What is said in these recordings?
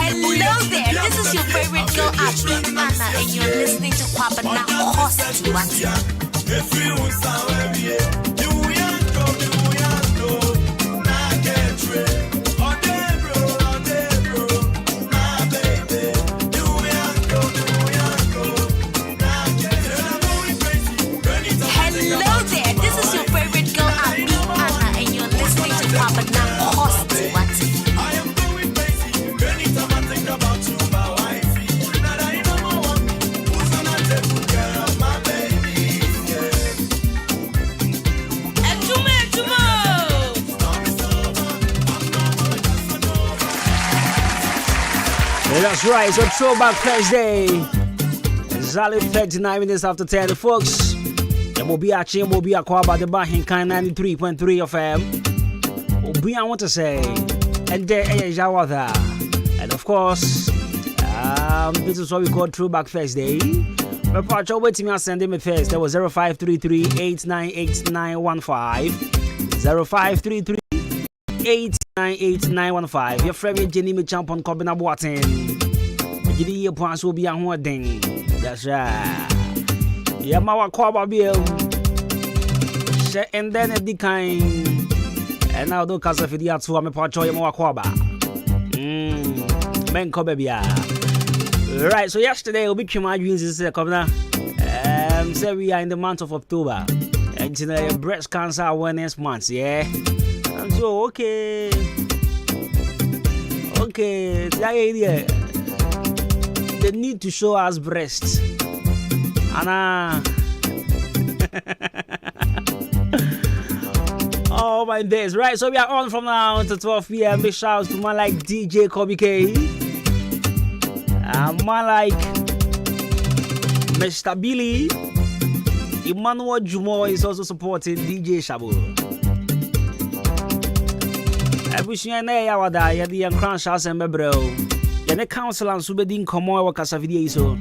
Hello there, this is your favorite girl, Adwuma, and you're listening to Kwabena Host to What? That's right, so Throwback Thursday. Exactly 39 minutes after 10, folks. And we'll be at Adwuma-Adwuma On Ahenkan 93.3 FM. I want to say, and there is our there. And of course, this is what we call Throwback Thursday. But part of waiting me and send me first. That was 0533-898-915. 0533-898-915. Your friend Jenny me champ on Kobina Boatin. Gidi ye points will be a one thing. That's right. Yeah, my Kwaba bill. And then at the kind. And now do Casa Fidia to a Pacho Kwaba. Men Kobebia. Right, so yesterday we'll be my dreams is Kobina. So we are in the month of October. And today breast cancer awareness month, yeah. And so okay, that idea. They need to show us breasts. Anna. Oh my days, right? So we are on from now to 12 p.m. Big shouts to man like DJ Kobe K. Man like Mr. Billy. Emmanuel Jumo is also supporting DJ Shabu. I wish you an hour that you had the crown shots and bebro. You're the council and Subedin Komo or Casavidia. So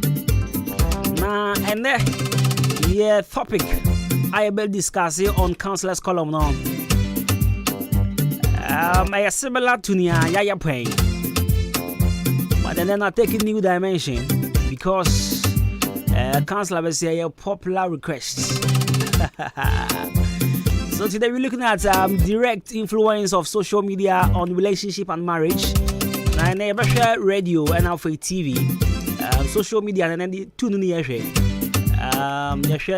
now and there, yeah, topic I will discuss it on councilor's column now. I similar to Yaya Payne, but then I take a new dimension because councilor will say a popular request. So today we're looking at direct influence of social media on relationship and marriage. I never share radio and alpha TV, social media, and then the two new years. Share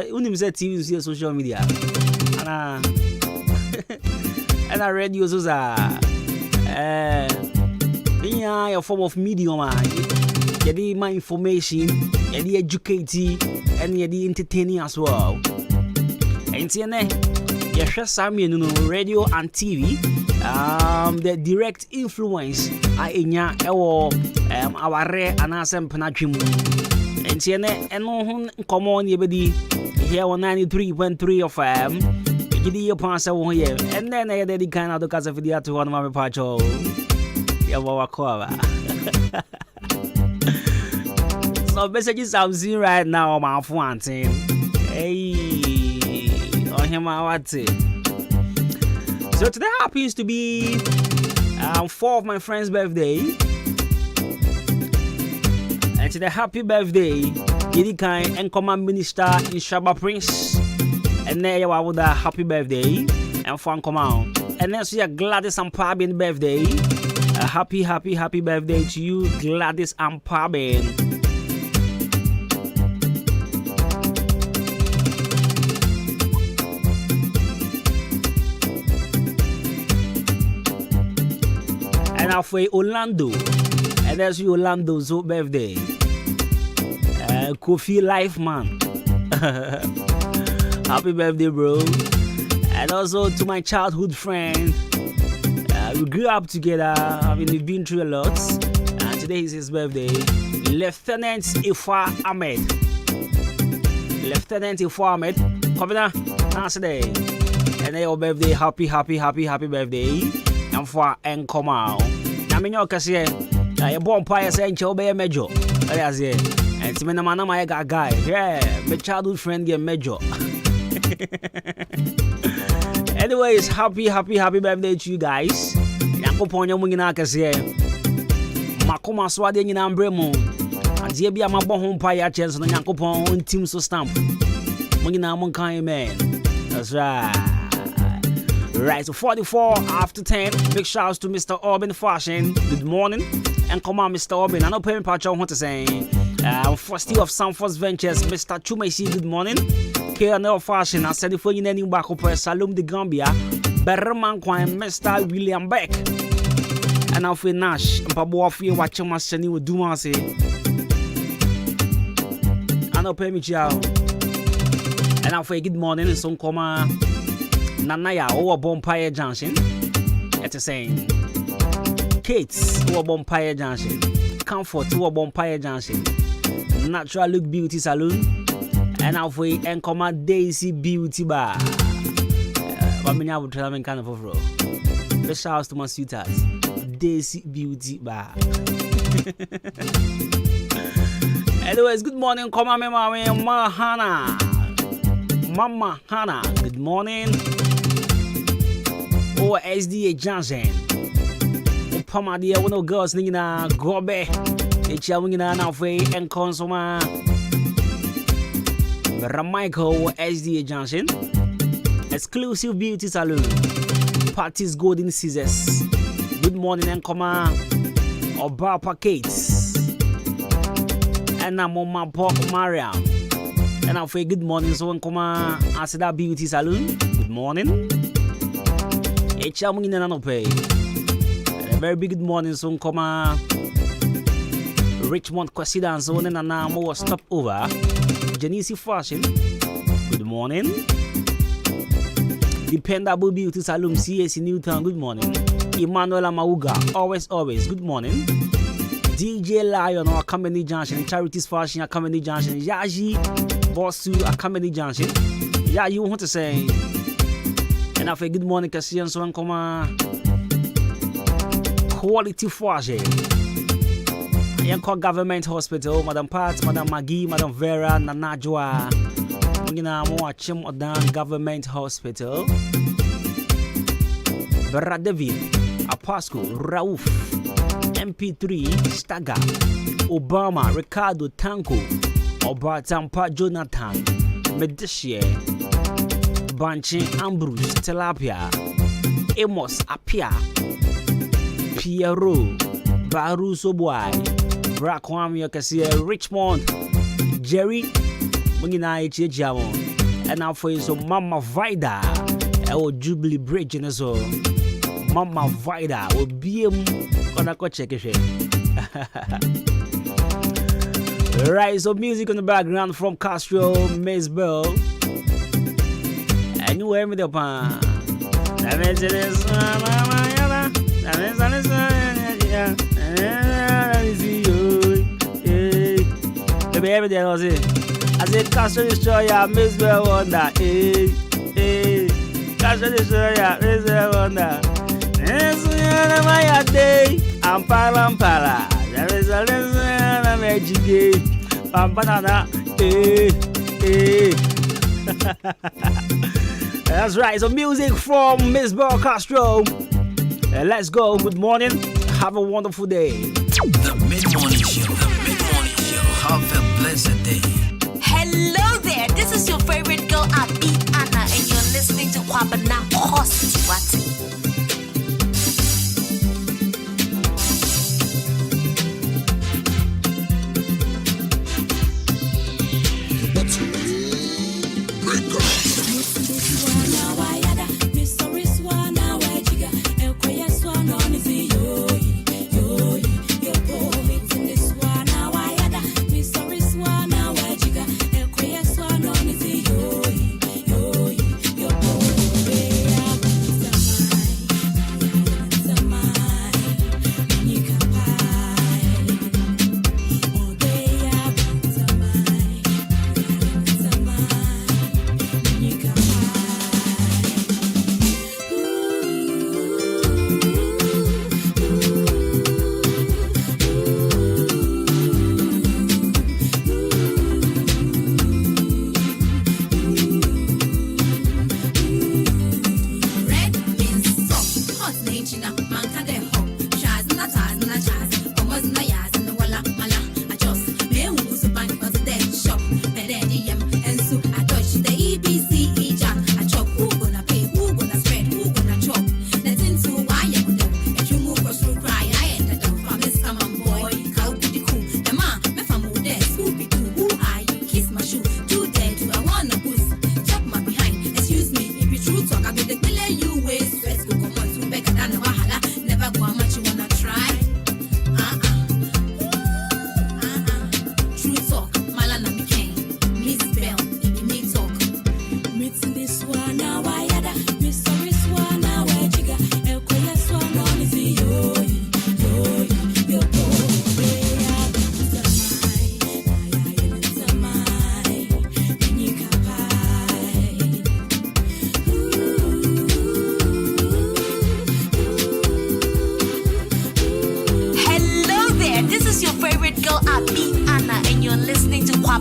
TV is social media, and our radios are a form of medium. You need my information, you need educating, and you need entertaining as well. And yes, radio and TV. The direct influence our rare and asem penatrim. And come on, you here on 93.3 of give you pass over here. And then I did kind of the casa video to one of my pacho. So messages I'm seeing right now on my phone. Hey, on him what's it? So today happens to be 4 of my friend's birthday. And today happy birthday, Yedikai and Command Minister in Shaba Prince. And there you are with a happy birthday and fun come out. And then see a Gladys and Pabin birthday. A happy birthday to you, Gladys and Pabin. Now for Orlando, and that's Orlando's birthday. Kofi Life Man. Happy birthday, bro. And also to my childhood friend. We grew up together. We've been through a lot. And today is his birthday. Lieutenant Ifa Ahmed. Lieutenant Ifa Ahmed. Coming today. And your birthday, happy birthday. And for and come out. I mean, you can say, you're born by saying you'll be a major. And to me, I'm a guy. Yeah, my childhood friend get major. Anyways, happy birthday to you guys. Nyankopon nyamungina kase. Makoma so ade nyina ambremu. Ade bia mabɔ ho mpa ya chance no Nyankopon ontim so stamp. Mungina mun kan amen. That's right. Right, so 44 after 10. Big shouts to Mr. Urban Fashion. Good morning. And come on, Mr. Urban. I know Perry Pacho want to say. First of Sanford Ventures, Mr. Chumesi, good morning. KNL Fashion, I said for you any back up Salum de Gambia. Berman Quine, Mr. William Beck. And now for Nash, and Pabo Fee watching my son with Dumasi. I know Perry Chow. And now for good morning, and some comma. Nanaya over Bompire Junction. It's a saying Kate over Bompire Junction. Comfort over Bompire Junction. Natural Look Beauty Saloon. And now for Encoma Daisy Beauty Bar. But me now try to kind of overall. The shouts to my sweetheart. Daisy Beauty Bar. Anyways, good morning. Come on, Mama Hannah. Mama Hannah, good morning. Oh, SDA Johnson. Pama dear, one of girls ninging a gobe. It's yawing in an away and consoma. Ramichael SDA Johnson. Exclusive Beauty Saloon. Parties Golden Scissors. Good morning and coma. Oba Packets. And I'm on my pork Mariam. And I'll say good morning, so come on, I said that Beauty Saloon. Good morning. It's a very big good morning, so come on. Richmond Kwasida and so on, and now more stop over. Genesi Fashion. Good morning. Dependable Beauty Saloon, CAC Newtown. Good morning. Emmanuel Amauga. Always. Good morning. DJ Lion or Accompany Junction, Charities Fashion, Accompany Junction, Yaji, Bossu, Accompany Junction. Yeah, you want to say, and I say good morning, Cassian, so on, Quality Fashion. Yanko Government Hospital, Madam Pat, Madam Maggie, Madam Vera, Nana Joa, Mungina Moa Chim Odan Government Hospital, Vera David, Apasco, Rauf. MP3, Staga, Obama, Ricardo Tanko, Obatampa Jonathan, Medici, Banchi Ambrose, Tilapia, Amos Apia, Piero, Baru Soboy, Brakwami Cassia, Richmond, Jerry, Mungina Jamon, and now for you, so Mama Vida, our Jubilee Bridge in us all. Mama Vida will be gonna go check it. Right, so music on the background from Castro, Miss Bell. And you hear me the pan. Baby, every day I was it. I said Castro Destroyer, Miss Bell Wonder. Castro Destroyer, Miss Bell Wonder. My day, I'm Pala. There is a lesson magic day. Banana, That's right, so music from Miss Bell Castro. Let's go, good morning, have a wonderful day. The Mid-Morning Show, have a blessed day. Hello there, this is your favorite girl, Anna, and you're listening to Kwabena Hosty.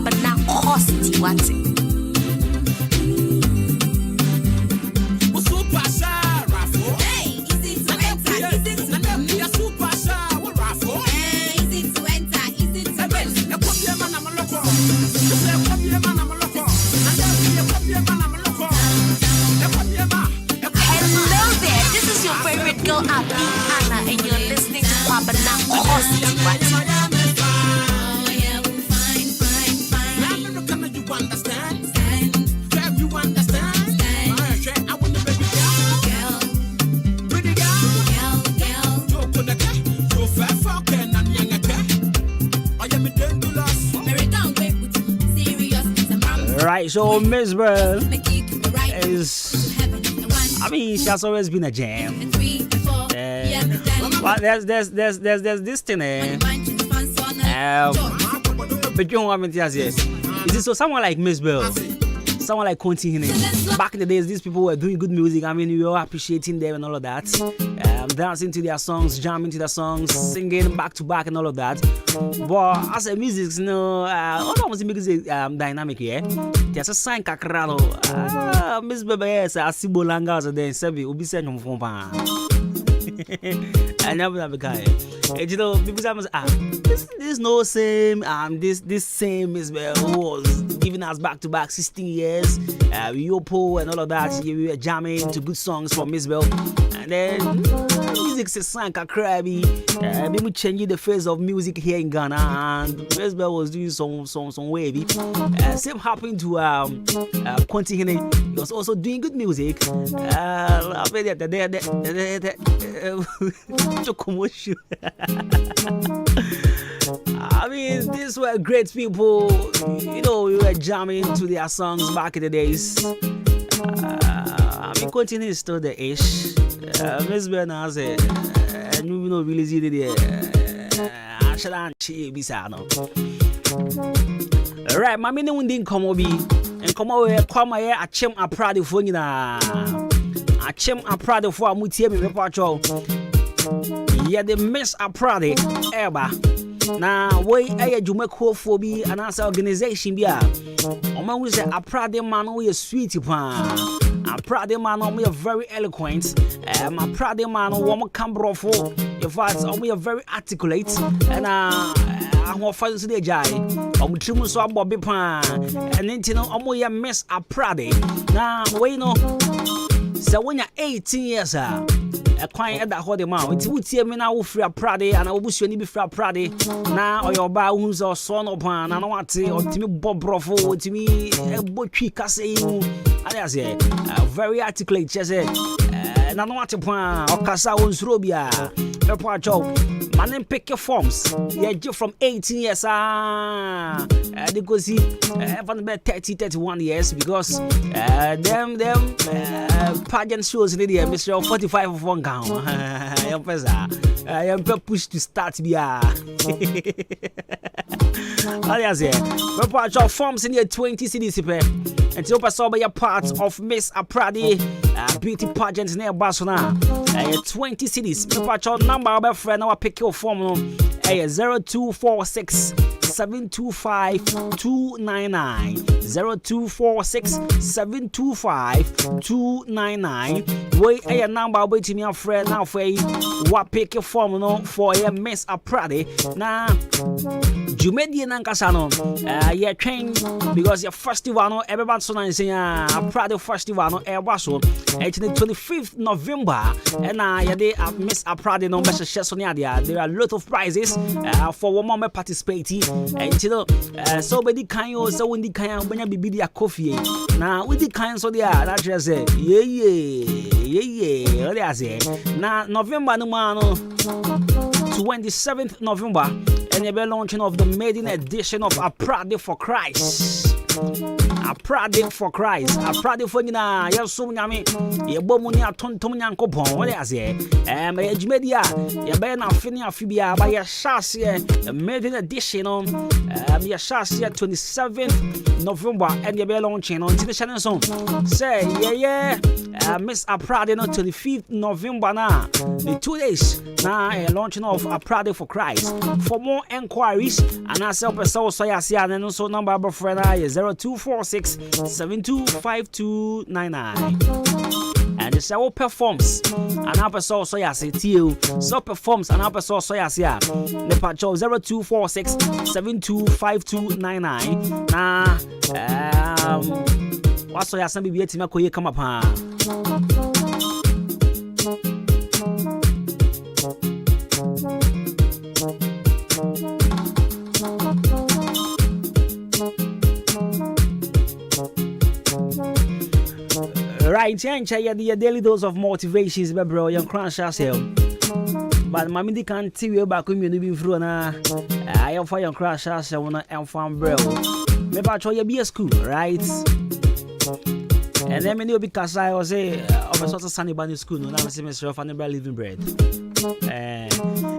kwabana cost what? Girl, I'm Anna, and you're listening to Kwabana Cost what? Right, so Miss Bell is, I mean, she has always been a jam. But there's this thing, but you don't want me to say, is it so someone like Miss Bell, someone like Conti Hine? Back in the days, these people were doing good music. I mean, we were appreciating them and all of that, dancing to their songs, jamming to their sons, singing back to back and all of that. But as a music, you know, all of the music dynamic here. There's a sign kakralo. Miss Bell, yes, I see Bolanga as a day, Sebi, Ubi sent from Fompa. I never have a guy. You know, people say, this no same. This same is who was giving us back to back 16 years. Yopo and all of that. We were jamming to good songs from Miss Bell. And then music's a sign crabby. Maybe changing the face of music here in Ghana. And Miss Bell was doing some wavy. Same happened to Conti Hine. He was also doing good music. I mean, these were great people. You know, we were jamming to their songs back in the days. I mean, Continue is still the ish. Miss Bernard said, and you know, really see the right, my meaning didn't come over and come over, come here, a chim a proud for you. A chim a proud for a mutia me patrol. Yeah, the miss a proud ever. Now, way a Adwuma for be an answer organization. Be a man who say a proud man who is sweet. A proud man who is very eloquent. A proud man who can brofo. In fact, we are very articulate. And I'm going to find the jai. I'm trim so Bobby Pan. And then, you know, I'm going to miss a proud. Now, wait, no. So when you're 18 years, a quiet that hold them out. It's would see me now free a Prade and I will wish you be free a Prade. Now, or your bows or son upon, and I want to, or to me Bob Brofo, to me, a butchie cassay. I say, very articulate, just and I don't want to point or Casa owns Robia. A part of man and pick your forms. Yeah, you from 18 years, because he haven't been 31 years because them pageant shows in the Mr. 45 of one gown. I am pushed to start. I say, a part of forms in the 20 cities. And to open your part of Miss Apradi beauty pageant near Barcelona. 20 cities. The part of number of friend our pick your form 0246 725 299 0246 725 299. Wait a number waiting your friend now for what pick your form for a Miss Apradi. Now Jumedi Nankasano, yeah, train because your festival, everyone's so nice. A Prado festival, Airwaso, 25th November, and yeah, they have Miss Apradi no Mr. Chesonia. There are a lot of prizes for one more participating, and you know, so many kind so when the kind when you be the coffee. Now, with the kind so they are, that's just say, yeah, what I say. Now, November, no man, 27th November. And the launching of the maiden edition of A Prade for Christ. A product for Christ. A product for Nina. Yes, so yummy. Your bomunia tontom yankopon. What I say? My age media. Your ben of Finia Fibia by your chassis. Made in addition on your chassis 27th November and your bell launching on the channel song. Say, yeah. Miss a product on 25th November now. The 2 days now launching of a product for Christ. For more enquiries and I self so I see and also number of friend is 0246 725299. And the show performs an episode so I see you. So performs an episode so I see ya. The patcho 0246 725299. What's so ya some be team ko come up Right, change your daily dose of motivations, bro. Young crash yourself. But Mammy can't tell you about community through na. I am for your crash yourself and farm, bro. Maybe I try your be a school, right? And then maybe because I was a sort of sunny bunny school, no, I'm a semester for never living bread.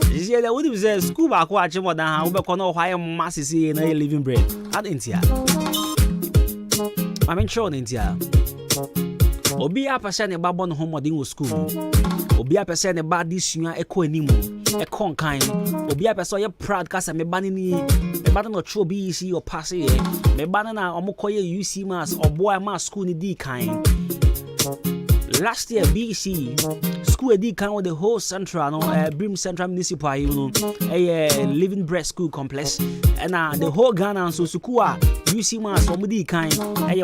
This year, there would be a school back watching more than how we can know why I'm massively in a living bread. I didn't hear. I'm in sure, didn't hear. Obi a person about born home modern school. Obi a person about this year echo anymore. A conkind. Obi a person proud cause me banning me banning no true BEC or pass me banning na omokoye UC mass or boy mass school ni D kind. Last year BEC school D kind with the whole central Brim Central Municipal a living breast school complex and the whole Ghana so sukua UC mass or D kind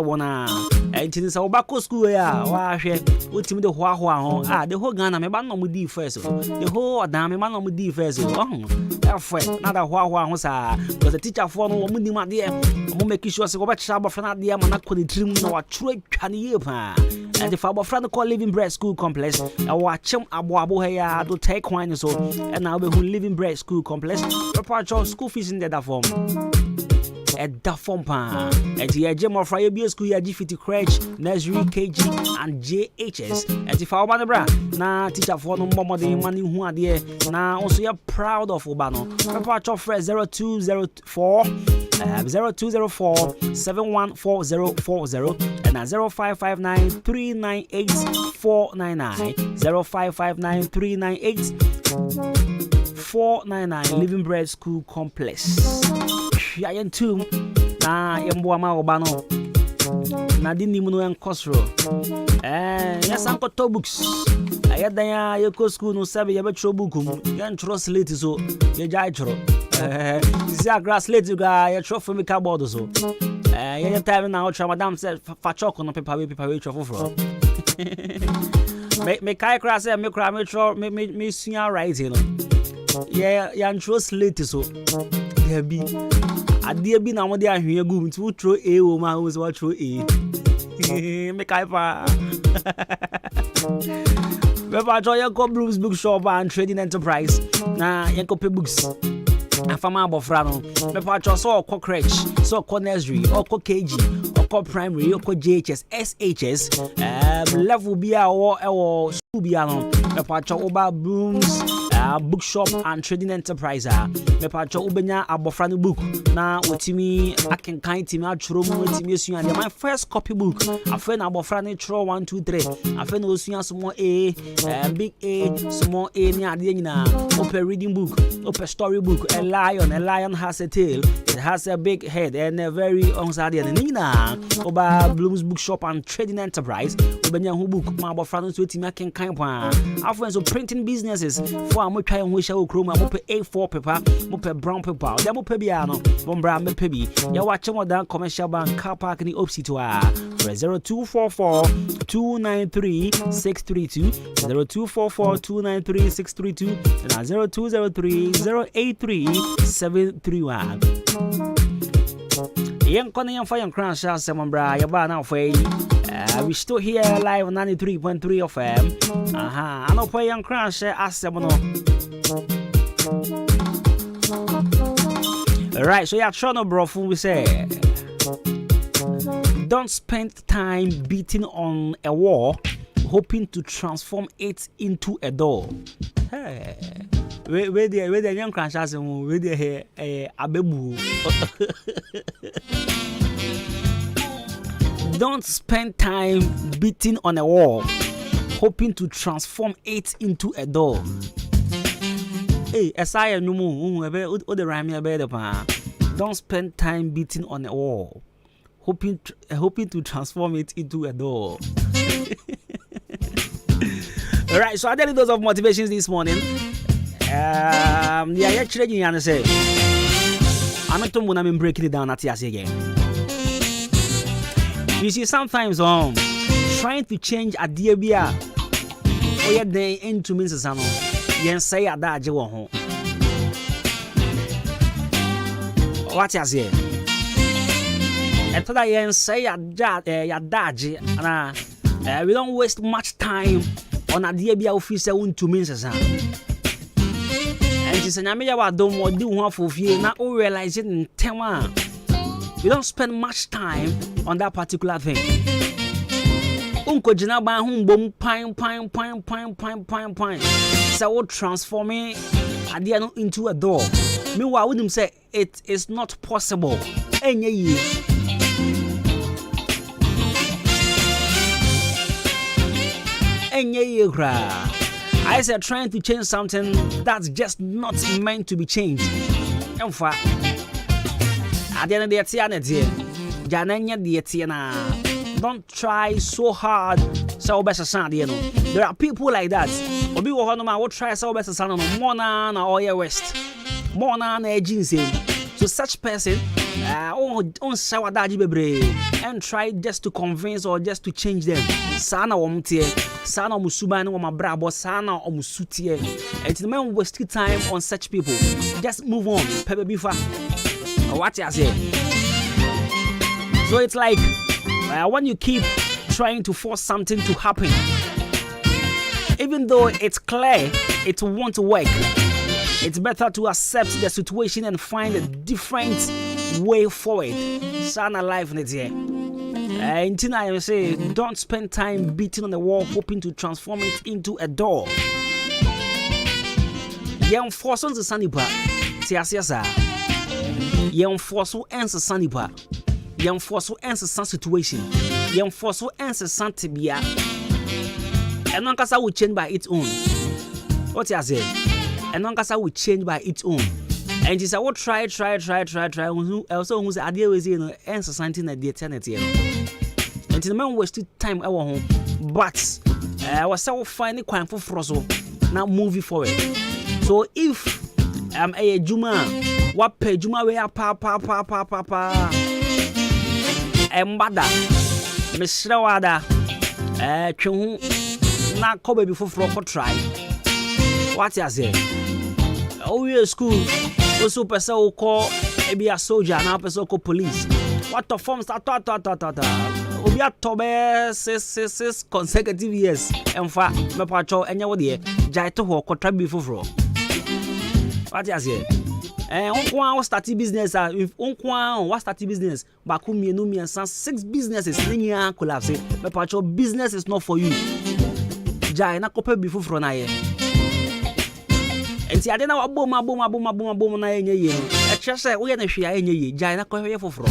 wanna and it's our back school ya wa hwe ultimate the hwa the whole Ghana me ban no mu di first the whole Adam me man no mu di first friend na da hwa ho sa because the teacher for no mu ni ma de mo make sure say go ba cha bo friend de ma na ko ni trim na wa tro twa ni ye pa and the father friend call living bread school complex I watch him abo he ya do take wine so and now we who living bread school complex prepare school fees in that form at that form pa and the gem of Friday be school ya G50 crèche nursery KG and JHS and the father bra na teacher for no more than money who are there now also you proud of Obano prepare fresh 0204 7144040 and 0559 398 499 0559 398 499 Living Bread School Complex. Yayan too na yembo ma Obano na dini muno en kosro yes anko to books ayadan ya yeko school no sabe ya betro book yan trust late so ye jai tro this a grass late ga ya tro for me cardboard so ya time na ultra madam said fa choko no paper we tro for me kai class me kra me tro me sunya right you know yan trust late so there be Adia bi na mo de ahwe gu nti wo tro A wo ma wo so wa tro A me kai pa me ba jo ya go Blooms bookshop and trading enterprise na ya go pay books afama abofra no me pa jo so okọ crèche so okọ nursery okọ KG okọ primary okọ JHS SHS level bi a wo school bi a no me pa jo oba Blooms bookshop and trading enterprise me pa cho ubenya abofra no book na wotimi akenkan timi atro mu wotimi esuan de my first copy book afa na abofra no tro 1 2 3 afa na osuan small A big A small A ni ade nyina open reading book open story book a lion has a tail, it has a big head and a very onside and nyina oba Blooms bookshop and trading enterprise ubenya hu book ma abofra no wotimi akenkan pa afa so printing businesses for mo try ho sha okroma mo pe A4 paper mo pe brown paper dem mo pe bia no bombra me pe bi ya wa che modern commercial bank car park ni opsi to a 0244 293 632 0244 293 632 and 0203 083 731 yen kono yen fa yen crash asem ya ba na foi we still here live on 93.3 FM ano po yen crash asem no. Right, so yeah, Toronto bro, we say Don't spend time beating on a wall, hoping to transform it into a door. Hey, where the young crashers and where the abebu. Don't spend time beating on a wall, hoping to transform it into a door. Hey, asaya no mo, o the rhyme about the pa. Don't spend time beating on a wall, hoping to transform it into a door. All right, so I tell you those of motivations this morning. Yeah, actually, you say, I'm not going to break it down at you again. You see, sometimes trying to change a dear beer or your day into Mrs. Sano, yen say a dad you home. What you say? And today yen say a dad, we don't waste much time on a dear beer officer into Mrs. Sano. And it's an amiga don't want to do one for you, not all realize it in 10 months. You don't spend much time on that particular thing. Unko jina ba bom pine. So transforming idea into a door. Meanwhile, wouldn't say it is not possible. I said trying to change something that's just not meant to be changed. In fact, at the end of the day, don't try so hard. So there are people like that. Obi wo hono ma wo try so best son no more na oye west. More na agency. So such person on sawa daji bebre and try just to convince or just to change them. Sana womtie, sana musuba no ma brabo, sana omusutie. And the man waste time on such people. Just move on. Pepe bifa. What you say? So it's like when you keep trying to force something to happen, even though it's clear it won't work, it's better to accept the situation and find a different way forward. Sana life in it here. Until I say, don't spend time beating on the wall hoping to transform it into a door. Young force on the sunny part. Young force who answer sunny part. Young force who answer some situation. Young force who answer Santibia. And Nankasa will change by its own. What you say? And Nankasa will change by its own. And she said, what try. Also, who's the idea was answer something that the eternity. And the man wasted time our home. But I was so finding quite for Frozo. Now moving forward. So if I'm a Juma, what pay Juma we are pa. Embada, Miss Rawada, Chung, not Kobe before Frog try. What you say? Oh, we school, also person call maybe a soldier, now person call police. What the forms are we are tobe 6 consecutive years. And for my patrol, and you dear, Jaito Hawk or Trabi before Frog. What you say? Unkwan start business if unkwan what start business bakumi no me and 6 businesses nenya collapse me pacho business is not for you jai na kope before from na ye enti ade na wabom na enye ye e chese wo ye na hwia enye ye jai na kope ye foforo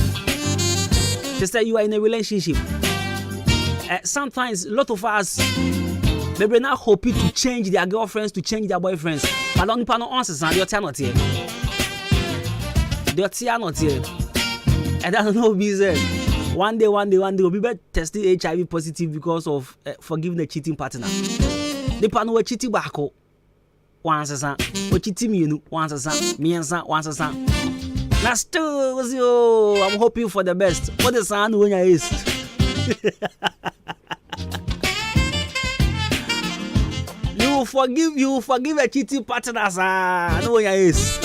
to say you are in a relationship. Sometimes a lot of us they not hoping to change their girlfriends, to change their boyfriends, but only panel answers and they're not here. They're not here. And I don't know business. One day we'll be testing HIV positive because of forgiving the cheating partner. The partner will cheating back. Once a son, or cheating me, once a son, me and son, once a son. Now still was you. I'm hoping for the best. What the son when is? You forgive a cheating partner, sir. No one is.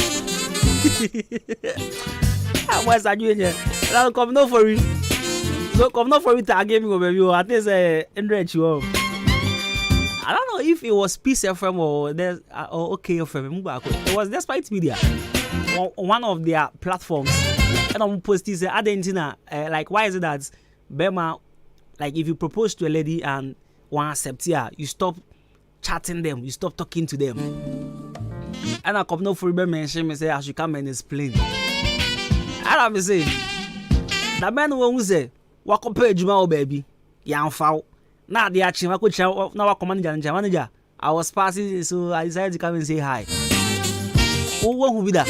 What's that doing here? I'll come not for you. So come not for you to give me over you. At least enrich you. I don't know if it was Peace FM or there's or OK FM. It was Despite Media, one of their platforms. And I'm posting Argentina. Like, why is it that Bema, like if you propose to a lady and one accept her, you stop chatting them, you stop talking to them. And I come no for mention me say I should come and explain. I am saying that man won't say walk up page my baby. Young foul. Now the action I could shout now manager. I was passing, so I decided to come and say hi. Who be that?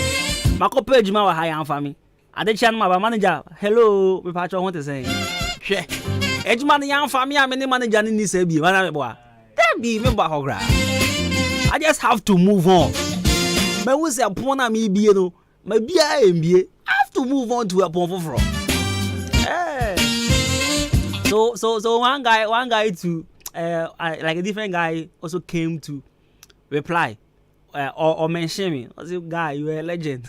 My page my hi and family. I did channel my manager. Hello, we patch on what to say. Edge man young family, I'm any manager in this baby. That be remember how I just have to move on. But we say upon me be no, maybe I have to move on to a point from. So one guy to like a different guy also came to reply or mention me. I said, guy, you are a legend.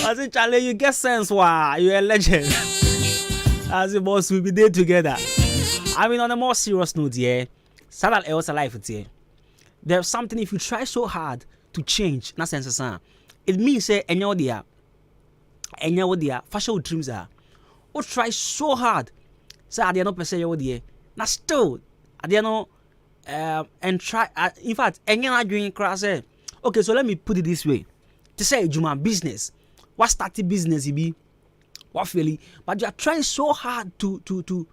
I said, Charlie, you get sense, why you're a legend. I said, boss, we'll be there together. I mean, on a more serious note, yeah, Salah else alive, yeah. There's something if you try so hard to change, na sense, it means say, and fashion dreams are. Or try so hard, say, I dare not per se, now still, I dare not, and try, in fact, and you're not doing class, okay, so let me put it this way. To say, Juma business, what started business, it be, what really, but you are trying so hard to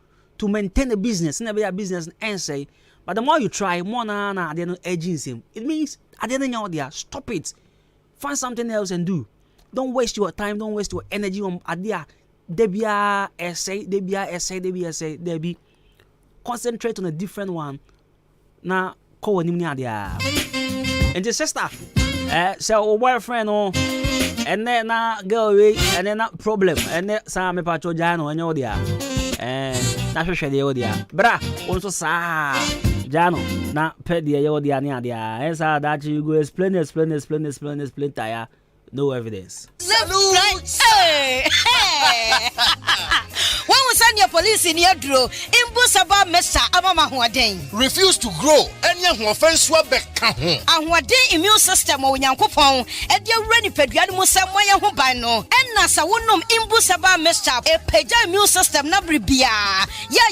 maintain a business, never a business and say, but the more you try, more I dare not edging him. It means, I didn't know there, stop it, find something else and do. Don't waste your time, don't waste your energy on idea. Debia essay. Concentrate on a different one. Now, call him there. And the sister, so boyfriend, and then go away, and then that problem, and then some pacho Jano and Yodia. And that's what they odia. Bra, also sa Jano, not pet the Yodia Nadia. And so that you go explain tire. No evidence. Hey! When we send your police in your draw, Imbusaba Mesa Amama Huadeng. Refuse to grow, and young offense were back. And what day immune system or Yankopon, and your ready Pedriano Samoya Hubano, and Nasa Wunum Imbusaba Mesa, a Peja immune system Nabribia,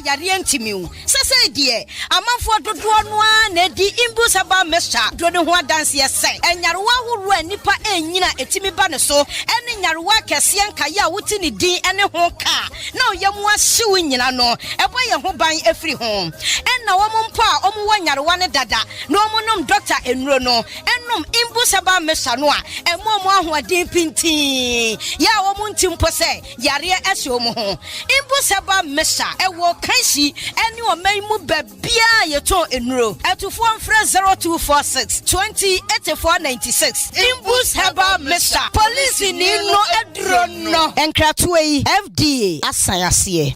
Yariantimu. Sasa dear, a month for the one, Nedi Imbusaba Mesa, Dronua dance yes, and Yarwa who ran Nipa and Nina Etimi Banaso, and in Yarwa Cassian Kaya Wutini D and a honka. No, Yamwa suing no, a boy who buy every home. And now one pa, one Yarwana Dada, no monum doctor and Rono, and num Imbusaba Mesanoa, and Momo who are deep in tea. Ya womuntim pose, Yaria Esomo. Imbusaba Mesa, a walk Kaisi, and you are may move Bia Yato in row, at to 0246 20 8496. Imbus Haba Mesa, police in no Edrono, and Kratway FDA, Asayasie.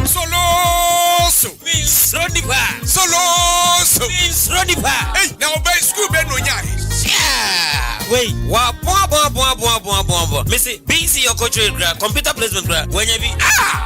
Solo hey, now by school ben no nyai. Wait, wa bo. Missy, BC your coach computer placement when you be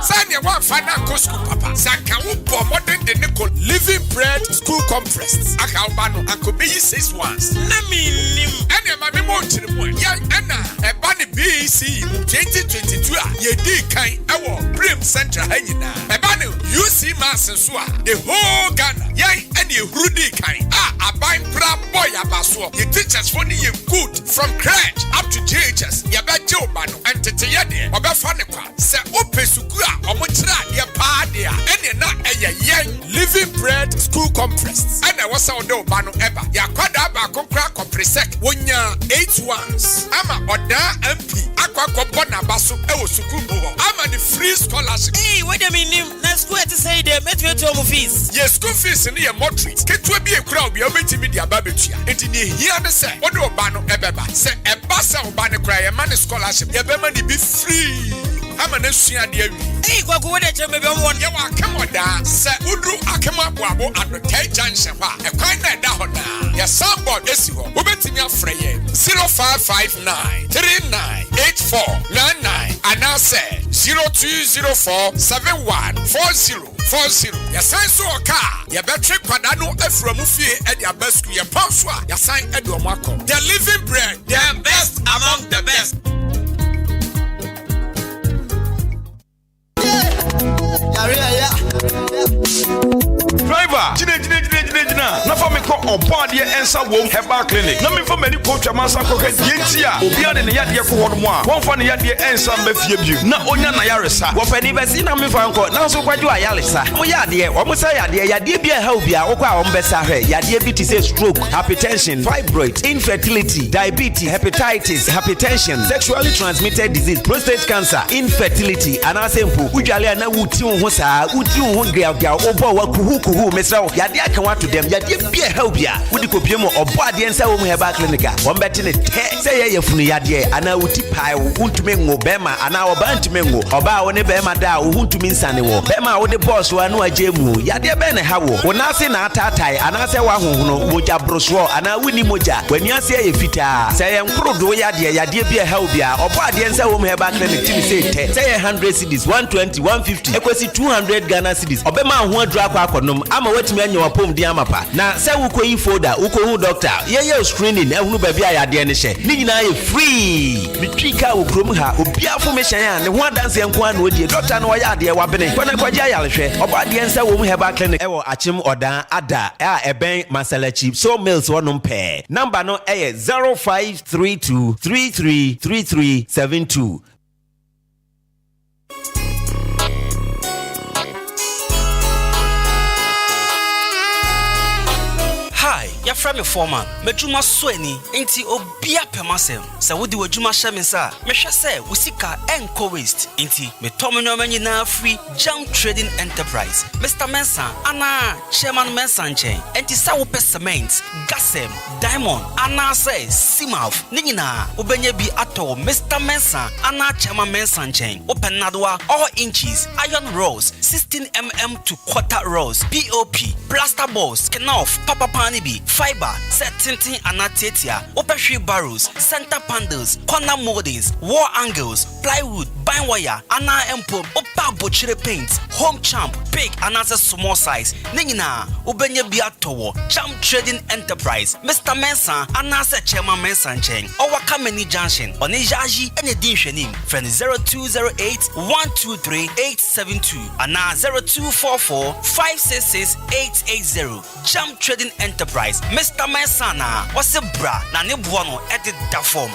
Sanya wa fana ko school papa. Saka wo bo modern de nickel living bread school compressed. Aka obano anko be 6 ones. na me nim. Ene ma me mo ntire mo. Ya ena e ba ne BC 2022 a ye di kan e wo Prim Central hanyina. E ba ne UC Mass so a the whole Ghana. Ya ene hurudi kan. Aban pra boy abaso. Ye teachers for ni ye good from crèche up to JHS. Ye ba je obano entete ye de. Oba fa ne kwa. Se opesuku a omo kira ye pa de a. Ene na eye yen living bread school compressed. Ene wo sa odo obano eba. Ya kwada ba kokra kompresek. Wonya 8 ones. Ama oda MP akwa bona baso e wo sukuu bo. Ama the free scholarship. Hey, what do you mean? Na school to say the met me to fees. Yes, school fees ni ye moderate. Ketu bi e kura obi obetimi dia ba betua. Enti ni hia ne se odo oba no ebeba. Se eba se oba ne kura ye man scholarship. Ye be man ni be free. Ama na sua de awi. Hey, kwaku we dey cheme be won. Ye wa kemoda se udru akema aboabo advertise junction ha. E kwan na da ho na. Ye soundboard esi ho. Obetimi afre ye 0559 398499 and now say 0204 7140 40. Yasan so car. Ya betche kwada no aframu fie e dia basku ye ponso a yasan e do mako. The living bread, The best among the best. Driver, jina. Na fa me ko obode ensa wom herbal clinic. Na me fa mani ko twa mansa ko ka dientia. Obi ade ne yade ko hodo mo a. Won fa ne yade ensa mba fie bi. Na onya na yaresa. Wo pani besi na me fa nko. Na so kwadwo ayaresa. Mo yade, wo mo say yade bi a ha obi a wo kwa wo mbesa hwe. Yade bi ti say stroke, hypertension, fibroid, infertility, diabetes, hepatitis, hypertension, sexually transmitted disease, prostate cancer, infertility, and asempo. Udwale na wuti wo ho saa, wuti wo ho gria obo wa kuhu mesra yade aka wa to dem yade bi a ha obi a wudi kopie mo obo ade ensa wo mu herbal clinic a wo mbeti ne te say ye yefunu yade ana wuti pai wo untumi ngo bema ana oba ntumi ngo oba wo ne bema da wo untumi nsane wo bema wo de boss wa no agye mu yade be ne ha wo na ase na atatai ana se wa honhono moja broswo ana wuni moja wani ase ye fita say ye nkrodo yade bi a ha obi a obo ade ensa wo mu herbal clinic timi say te say 100 cedis 120 150 ekwesi 200 Ghana cedis obema ho adura kwa akonom ama watimi anya wapom di amapa na say wukoyi folder wukohu doctor ye screening ehunu ba bi ayade ne hye ni nyina ye free bitwika wo krom ha obi afomation a ne ho adanse enko an odie doctor no ya ade wabene kwana kwaje ayalehwe obade ensa wo mu herbal clinic ewo achim odan ada a eben masalachi so mills wonom pe number no 0532333372. Hi, your friend foreman. Mejuma sweni inti obia pemasem. Sa wudi wajuma sheminsa. Mesha se usika enko waste inti metomino na free jam trading enterprise. Mr. Mensa ana chairman Mensa nchen. Enti sa wupe cement, gasem, diamond ana se simaf. Ningina ubenye bi ato Mr. Mensa ana chairman Mensa nchen. Open nadwa all inches, iron rolls, 16mm to quarter rolls, POP, plaster balls, skin off, papa pan fiber, set tinting anatetia, open barrels, center panels, corner moldings, wall angles, plywood, bind wire, ana empo, opa butchery paint, home champ, big and as a small size. Ningina, ubenye biatowo, jam trading enterprise, Mr. Mensa, anasa chairman Mensa Cheng, or Wakameni Junction, on Ejaji, and a dinshanim, friend 0208 123 872, and 0244 566 880, jam trading enterprise. Mr. Mensana, what's a bra? Na ne buono edit da form.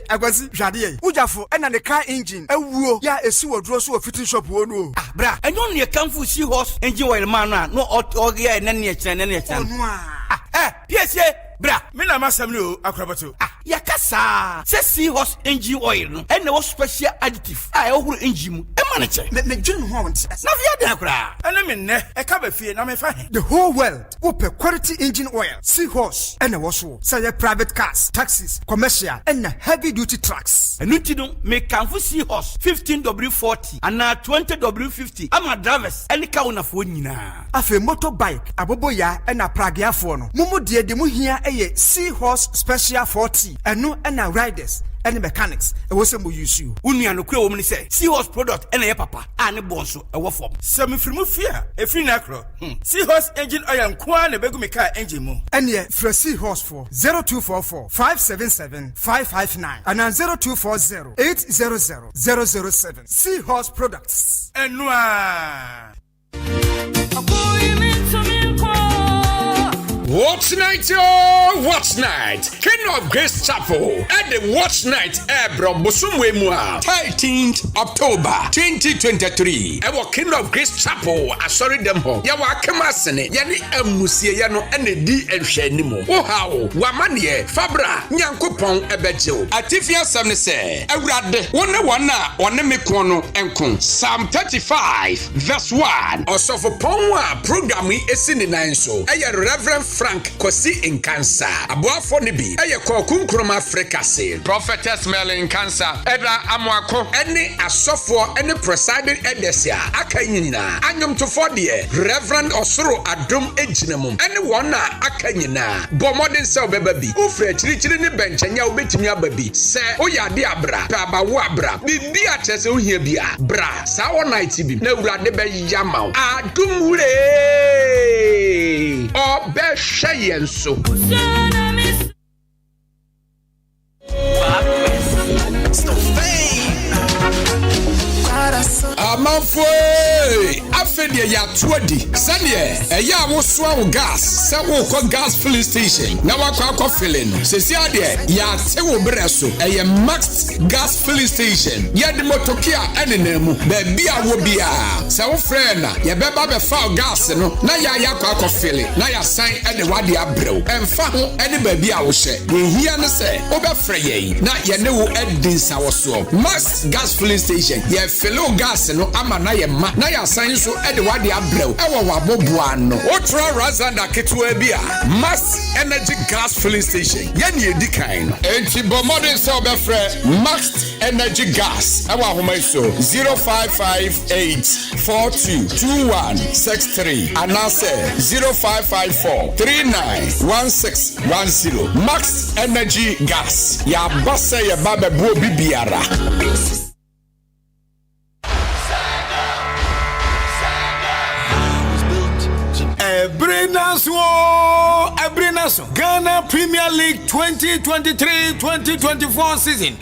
Agwasi hwade ujafo ena ne car engine awuo ya esi wodro so ofiti shop wonu ah bra enyo ne kamfu si horse engine oil man no ogia ene ne kyene onu piesie bra me na masam ni o akrabato yakasa se si horse engine oil no ene wo special additive a ehuru engine mu e ma ne kye me dwun ho won na via da kra ene me ne e ka ba fie na me fa the whole world open quality engine oil seahorse ene wo so say private cars taxis commercial and heavy duty trucks enu ti no me kanfo seahorse 15W40 and 20W50 ama drivers ene ka wona fo nyina afa motorbike aboboya ena pragiafo no mumu de mu hia eye seahorse special 40 enu ena riders and mechanics e wo se mo use you unua no kure wo mni say seahorse product ena ye papa ane bonso e wo form sem firimu fia e firi na kro seahorse engine oil nkoa na begu me car engine mu ene fra seahorse for 0244 577 559 and 0240 800 007 seahorse products enua Watch night, yo! Watch night! King of Grace Chapel at the Watch Night Ebro Bosumwemua 13th October 2023. Ewa King of Grace Chapel asori dem ho. Ya wa kemasene yani amusie ya no ene di ehwe ni mo. Wo hawo wa mane Fabra Nyankopon ebejew. Atifia sam ne se Awurade wona one me kon no enko. Psalm 35 verse 1. Osofo pon a program yi esi ni nan so. Eye Reverend Frank Kosi Nkansa aboafo ne bi eye kokunkroma Africa se Prophetess Mary Nkansa Edra Amwako ene asofo ene presiding edesia aka nyina anyomtofo de Reverend Osoro Adom Ejinamum ene wona aka nyina bomodin se obeba bi ufre chirichiri ne benchanya obetimi ababi se oyade abra pa wo abra bibi a chese ohia bia bra sa wo night bi na urade be yamaw adum wure obe hye yenso Amanfo afedie ya tuadi sane eya wosoa wo gas se wo ko gas filling station na wakwa filling sesi ade ya te wo breso eye max gas filling station ye de motokia enenemu ba bia wo bia se wo friend na ye beba be fa gas no na ya kwa filling na ya san ene wade abrew emfa ho ene ba bia wo hye ye hia ne se wo be frɛ ye na ye ne wo edin sa wo so max gas filling station ye fill gas no ama na ye ma na ya san so e de wade abrew e wo waboboa no otra razanda ketwa bia max energy gas filling station ye ne edikan no enti bomodin se obefre max energy gas e wa homa so 0558422163 anase 0554391610 max energy gas ya base ye babe bo bibiara Ebrenaso Ghana Premier League 2023-2024 season.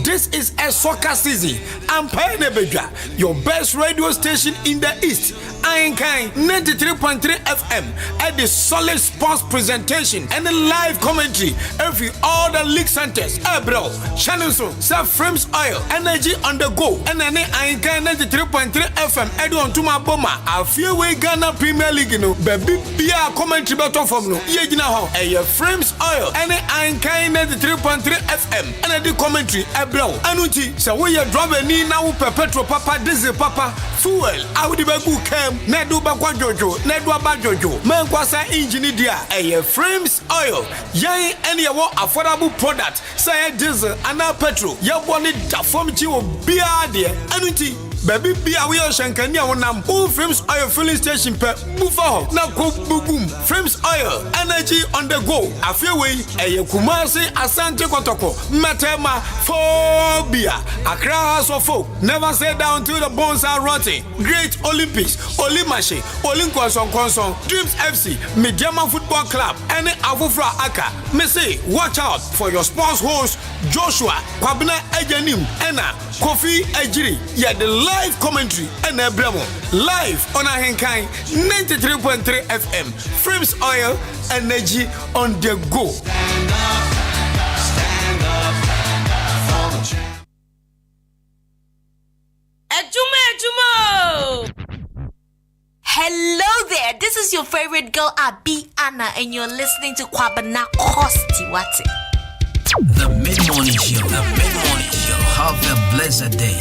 This is a soccer season. I'm Penebeja, your best radio station in the East. Ahenkan 93.3 FM at the solid sports presentation and the live commentary every all the league centers. Bro, Shannon Self Frames Oil, Energy on the Go, and then Ahenkan 93.3 FM. Edwin Tuma Boma, a few way Ghana Premier League, no, baby, be a commentary button from no. Yegina ho, a Frames Oil, and Ahenkan 93.3 FM, and the commentary. Bro, Anuti, so we are driving in now perpetual papa, this is papa, fuel, I would be good cam. Nedu bakwa jojo, nedu abajojo. Mankwasa engine dia. Eye Frames Oil. Yai any wa affordable product. Say diesel and petrol. Ya boni da form chi wo bia de. Anuti baby bia we shankani wonam. O Frames Oil filling station pe bufa ho. Na ko bugum. Frames Oil energy on the go. Afewe eye Kumasi Asante Kotoko. Matema phobia. Accra House of Folk. Never say down till the bones are rotting. Great Olympics. Olimashe, Konson, Dreams FC, Mediama Football Club, and Avufra Aka. Me say, watch out for your sports host, Joshua, Kwabena Ejanim, Enna, Kofi Ejiri, the live commentary, and Bremo, live on Ahenkan 93.3 FM, Frames Oil, Energy on the go. Adwuma-Adwuma! Hello there, this is your favorite girl, Abi Anna, and you're listening to Kwabena Kosti Wati. The Mid-Morning Show. Have a blessed day.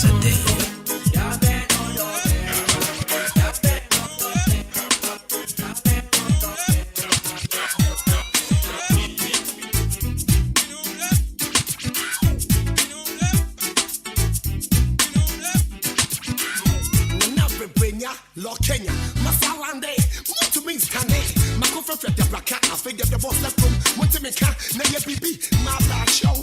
blessed day. Kenya, Masalande, to me Scane, Makofa the Braka, I figured the boss left room, Montemeka, Naya Bibi, my bad show,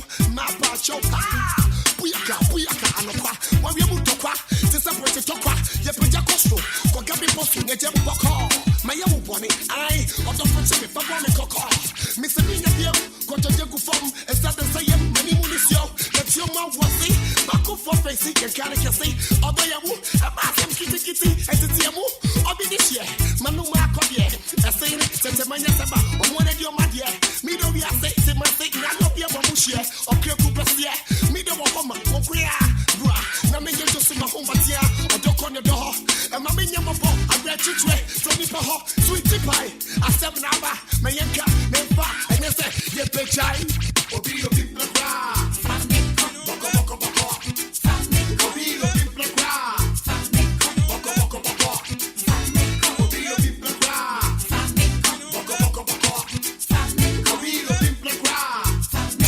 Buyaka, Anokwa, what we would talk, to separate the Tokwa, Yapaja Costo, Kogabi Postu, Najabu Boko, my young bonnie, I, or the French, if I want to cock off, Mr. Mina Dio, got a Jagu form, and start to say, many munisio, let your mouth was see, Mako for facing, and carry can say, Obayamu, a massive kitty, and to Tiamu. Obi this year, Manuma Copia, a saying, Sentamania Saba, or one of your Madia, Mido be a say, Semantic, Nanopia Mamushia, or Kirkubasia, Mido Homa, Okria, Bra, Naminga to Sima Homatia, or Dokon the door, and Maminia Mopo, a red chitway, Tony Paho, Sweetie Pie, a 7 hour, Mayanka, Nempa, and they say, Ye Pechai, Obi your people cry.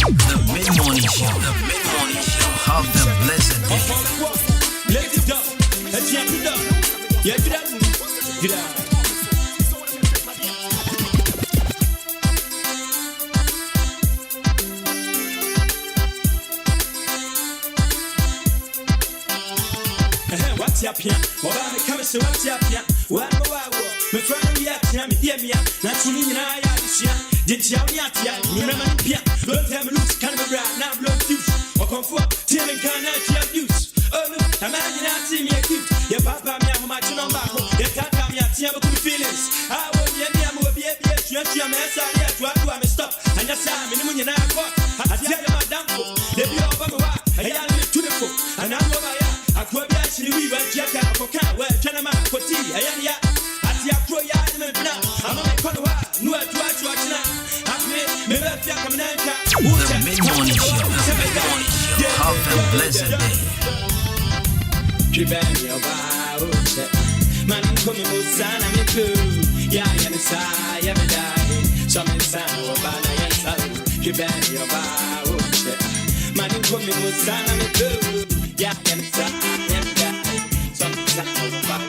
The mid-morning show. Have the blessed day. Let it go. Let's get it done. Yeah, get out. Get out. What's up here? What about the chemistry? What's up here? What? My friend, we are here. Me dear, me are. Naturally, you know, I am this year. Did you have any? Remember, Pia. Don't tell me, look, can't be right now. Blood fuse. Or come for telling can't abuse. Oh, look, I'm not seeing me accused. Your papa, me, how much number? Your tata, me, I see good feelings. I will be a mess. I am stop. And that's how I'm in the night. I tell you, madam, they be over my wife. I am to the folk. And I'm over here. I could be actually we were Jacka for car. Well, Canama for tea. I am here. I see a pro yard now. I'm on my corner. No, I watch now. The mid-morning show. The mid-morning show. Have a blessed day. Man, I'm coming with Sana, me too. Yeah, I'm inside, yeah, me die. Some inside, no, but I am sorry. You bet your bow. Man, I'm coming with Sana, me too. Yeah, I'm inside, yeah, me die. Some inside, no, but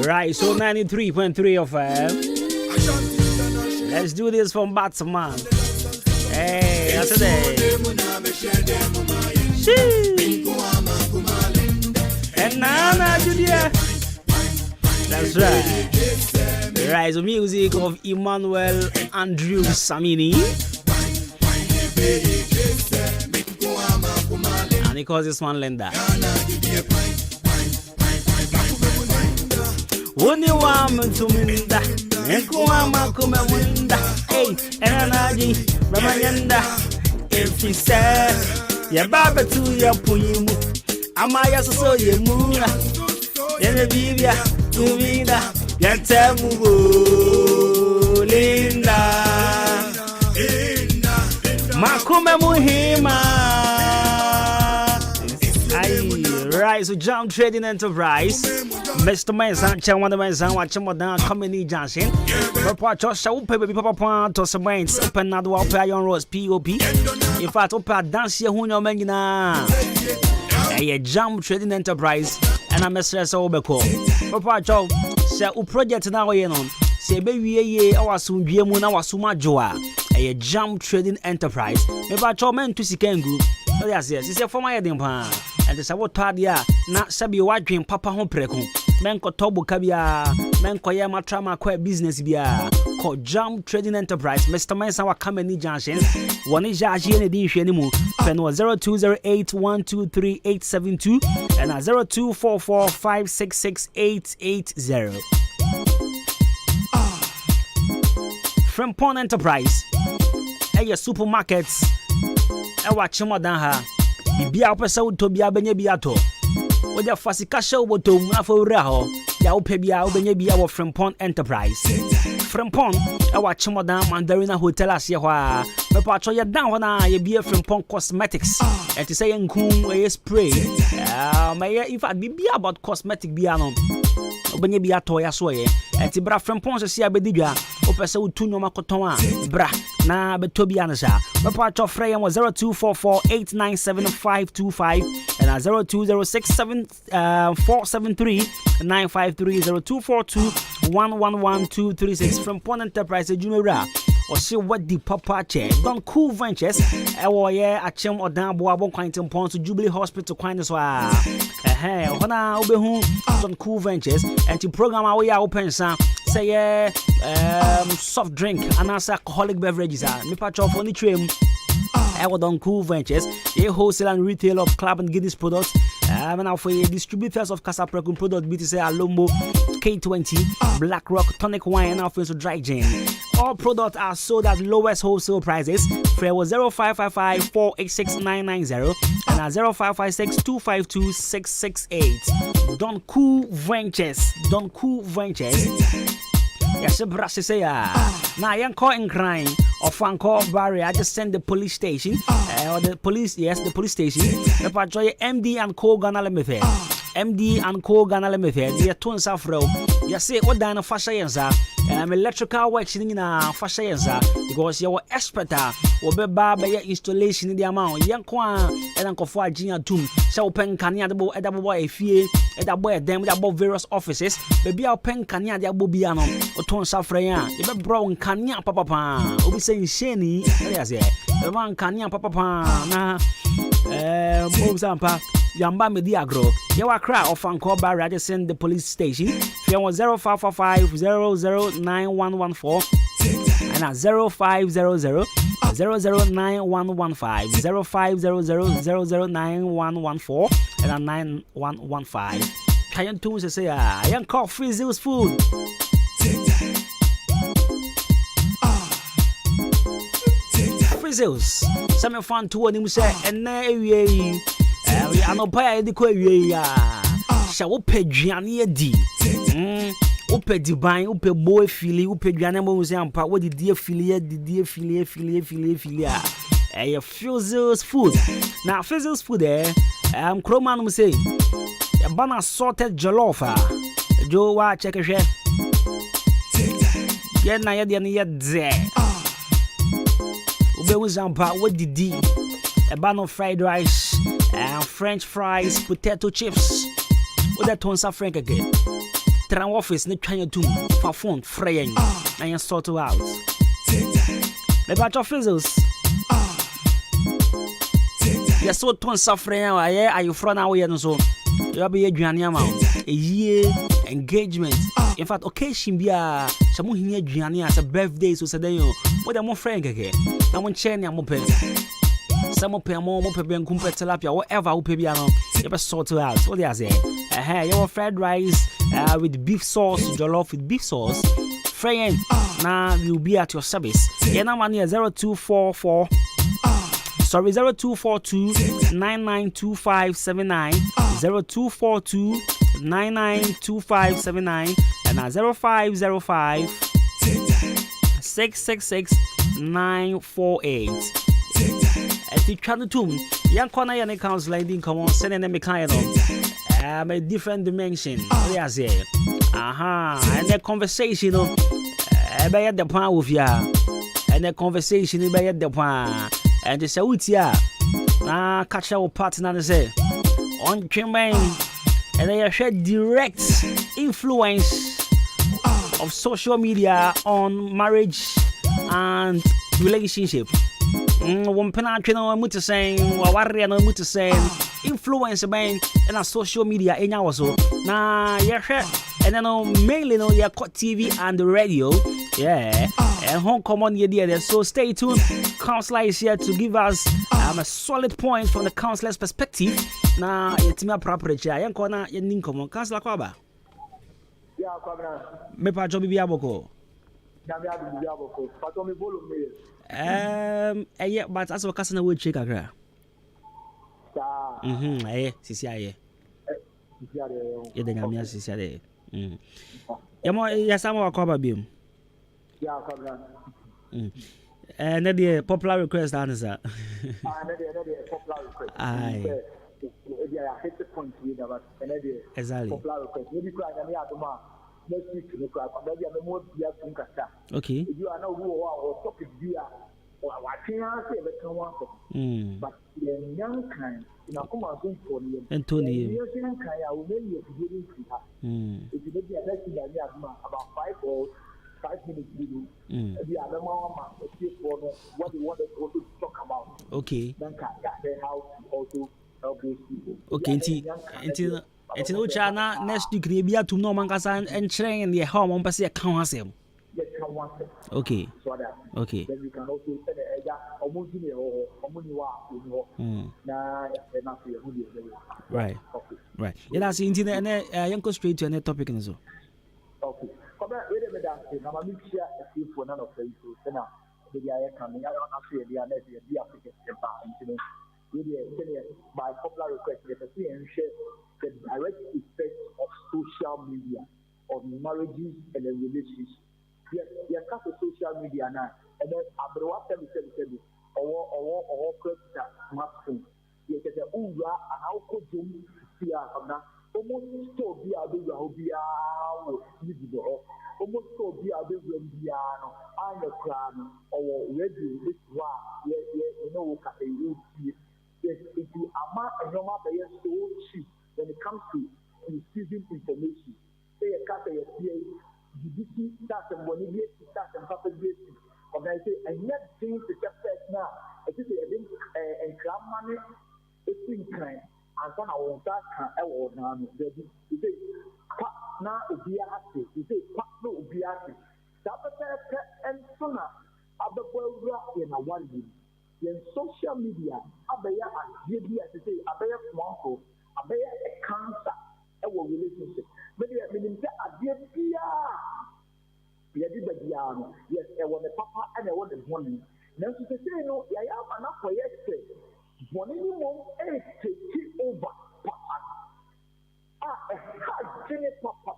Right, so 93.3 of FM. Let's do this from Batman. Hey, that's it. And Nana Julia. That's right. Right, so music of Emmanuel Andrew Samini. And he calls this one Linda. Wuni wa mtumunda, ekuwa makuma wunda, hey, enanaji, ramanyanda, efise, ya baba tu ya puyimu, amaya soso ye muna, yene bibia, tumida, ya temu linda, makume muhima, so Jam Trading Enterprise. Mr. Mansan, Chairman of Mansan, watching what down company Johnson. Papa Josh, baby Papa to some brains, open another pay on Rose POP. In fact, open dance here, who know Mangina. A Jam Trading Enterprise, and I'm a stress over call. Papa Joe, say, project now, you know. Say, baby, ye, our soon be a moon, our suma joa. A Jam Trading Enterprise. Maybe I told men to see Kengu. Yes, it's a former heading pan. And the Sabotadia, not Sabi white dream, Papa home preco. Menko Tobo Cabia, Menko Yama Trama Quay Business Bia, called Jam Trading Enterprise, Mr. Mensa Company Junction, one is Jaji edition anymore. Pen was 0208123872 and 0244566880. Frempon Enterprise, your supermarkets, I watch him down her. Be our person to be a benebiato. With your Fasika show, what to Mafo Raho, Yao Pebia, Benebi, our Frempon Enterprise. Frempon, I watch him down Mandarina Hotel as Yahua. My patro, you down when I be a Frempon Cosmetics. And to say, and cool, a spray. May if I be about cosmetic piano. Benebia toya soye. And Tibra Frempon, see a bediga. Opesa utunyo makotoa bra na betobianasa. My part of Freya was 0244897525 and 0206747395302421112236 from Pon Enterprise Jumera. Or see what the Papa Chair Don Cool Ventures. Our year at Chem or down Boabo Quinton Pond to Jubilee Hospital Quintuswa. Hona Obehu Don Cool Ventures and to program our way open sound. Say soft drink and also alcoholic beverages. Me patch off on the trim. I was on Cool Ventures, a wholesale and retail of Club and Guinness products. And now for distributors of Casa Precum product, BTC Alombo, K20, Black Rock, tonic wine, and also dry gin. All products are sold at lowest wholesale prices. Free was 0555-486-990 and 0556-252-668. Don Cool Ventures. Don Cool Ventures. Yes, brass say now I am calling crime or fan call barrier. I just send the police station or the police. Yes, the police station. The patrol MD and Co Ghana Limited. MD and Co Ghana Limited. They are twins afro. You say what done fashion yensa. Electrical works in a fashion yensa because you are expert. Or be barber installation in the amount. Young Kwan and Uncle for Gina Tomb. So pen Kanya the boy a fee. At boy them about various offices. Baby our pen Kanya the Bobiano or Ton Safrayan. You be brown Kanya Papa. Obi saying Shani. Yes, yeah. The man Kanya Papa. Na Mozampa. Yamba Mediagro. You are cry of Uncle Barra. Just send the police station. There was 0555-009114 and 0500-009115 0500-009114 and 9115. Can you tune to say I am called Frizzle's food? Frizzles. Some fun to him say and we are no pay the query. Shall we pay Gianni D? Upe divine, upe boy fili, upe granamo zampa, what the dear filia, filia. A Frizzle's food. Now, Frizzle's food, Croman will say, a banana sorted jollofa. Joe, check a chef. Yet, na yet, there. Ube zampa, what the D? A ban of fried rice, and French fries, potato chips. With that tons of frank again. Tran office, ne trying to for phone, fraying, and you sort out. The batch of Frizzles. You're so tons of fraying, are you front away and so? You'll be a granny amount, a year engagement. In fact, occasion be a someone here, Gianni, as a birthday, so said you, what am I frank again? I won't change your moped. Some of them more pay and compare tilapia, whatever who pay piano, you better sort it out. What they are saying? Your fried rice with beef sauce, jollof with beef sauce. Friend, now you'll be at your service. Your number is 0244. Sorry, 0242 992579 0242 992579 and 0505 666 948. At the channel 2, young corner and accounts lending come on, sending them a client on. a different dimension. Yes, yeah. And the conversation, be at the point with ya. And the conversation be at the point. And the Sautia, catch our partner and say, on Tremaine, and they share direct influence of social media on marriage and relationship. One penalty no much saying, warrior no much saying, influence man and social media in our so. Nah, yeah, and then mainly no, yeah, TV and the radio. Yeah, and home common idea. So stay tuned. Counselor is here to give us a solid point from the counselor's perspective. Now, it's me appropriate. I am corner in income. Counselor Kwaba. Yeah, Kwaba. Me pa job bi aboko. Yeah, but as a customer will check agra. Sisi aye. Yeah, the Gamia Sisi aye. Yasama Kwaba Bim. Yeah, Kwaba. And the popular request answer. Popular request. Aye. Yeah, I hit the point here, but exactly. Popular request. Maybe cry and Adwuma. Next week to the crowd. Maybe I'm more beer from Kasta. Okay. If you are not who or topic beer or watching us, but the young kind, in a common for you. And Tony. Young kind, I will make you beginning to her. If you make a lesson about 5 minutes, the other mama, what you want to talk about. Okay. Then how to also help those people. Okay, it's no China next week. Be a to no Mancasan and train the home on Passia Council. Okay. Okay. Then you can also send a Omuni or Omuniwa. Right. Right. It has internet and young straight to any topic in so. Okay. Come here, wait a minute. I'm a mixture of for none of them. So now, the guy coming out of the other the African by popular request, let us see and share the direct effect of social media on marriages and relationships. Yes, social media now, and then Abroad or smartphone. Yes, and how could you see almost so be a big almost so be a big piano, I'm a crown or radio. This why, you know, if you are a normal player so cheap when it comes to receiving information, say a cat a BBC starts and when it starts and happens, or I say, and yet things to just now, I think and crab money, it's in kind, and then I won't start or now, you say, now it be active, you say, no be active. And sooner, other boys in a 1 year. In social media, abaya and as I say, abaya swanko, abaya a cancer, our relationship. Maybe I mean, I did yes, I want a papa and I want a woman. Now, to say, no, I am enough for yesterday. One minimum 8 take over. A hard genie papa.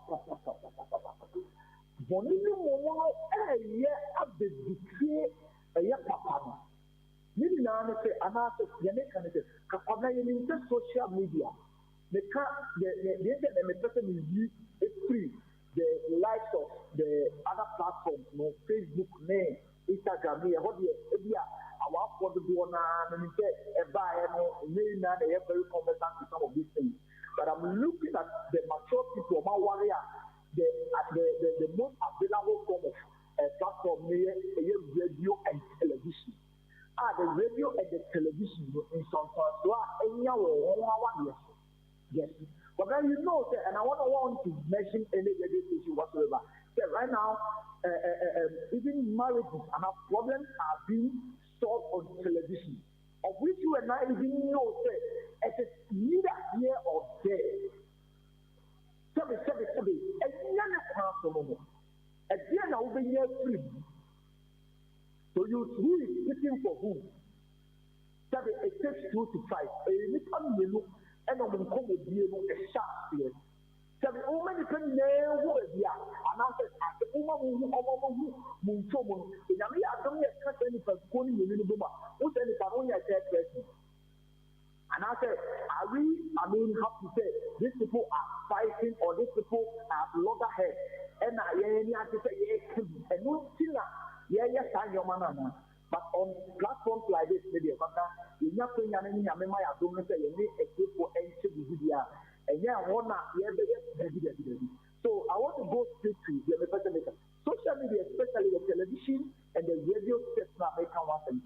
One minimum, a decree, a papa. Maybe now I say, I'm not social media. The person is used, it's free. The likes of the other platforms, Facebook, Instagram, our affordable and they are very conversant with some of these things. But I'm looking at the mature people, my warrior, the most available form of platform here, radio and television. The radio and the television in some yes. But then you know, and I want to mention any radio station whatsoever. Right now, even marriages and our problems are being solved on television, of which you and I even know it is neither here or there. And again, I will be here free. So who is looking for who? It takes 2 to 5. And I'm going to be able to shop here. So the woman is a name who is here. And I said, the woman who moved to me. And I don't get any person in the room. Who's any person I said, and I said, I mean, have to say, these people your man. But on platforms like this, maybe you not going to any I don't say you need a group for entry video. And yeah, one so I want to go straight to the social media, especially the television and the radio sets that make one thing.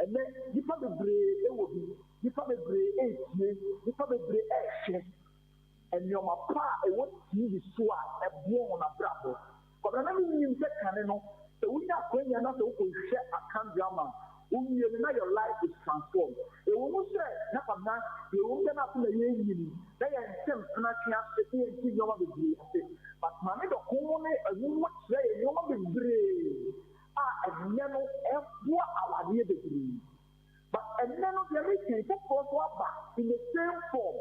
And then you probably it will be you probably you probably action and your mapa it won't see the swat a born a bravo. But I mean, so we are going to not to share a can drama. You know your life is transformed. It will say, Napana, you won't get up in the evening. They are in some but Mammy, the home, a woman say, you want to be brave. And never ever our dear degree. But and none of the everything for back in the same form.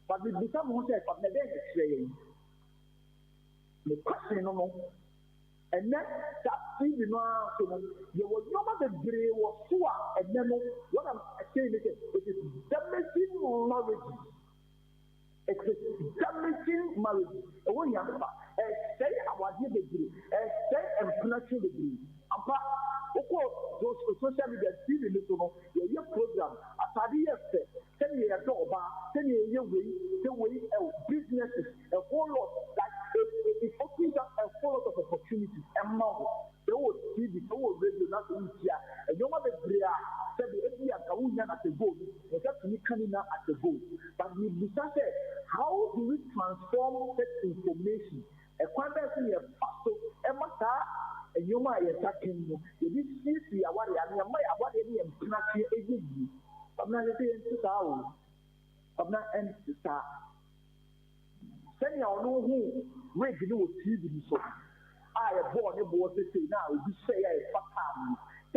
But we become who said, but the day is saying, the question, no. And then that thing, you was not the gray was poor, and then what I'm saying is it is damaging marriage. It is damaging marriage. And when you have say our degree, say and connection degree. Those social media TV, your program, a year, 10 years over, 10 years away, businesses, a whole lot like it opens up a whole lot of opportunities and more. They will TV, they will radio, not in here. And you want to be said the idea at the goal, and that's me coming out at the goal. But we decided how do we transform that information? A quantity of pastor, a matter, and you might attack him. You did see what I am, what any and Pinachi again. I'm not saying to Sao. I'm not end to start. Send your know who regular TV so. I have born a boy to say now, you say I fuck.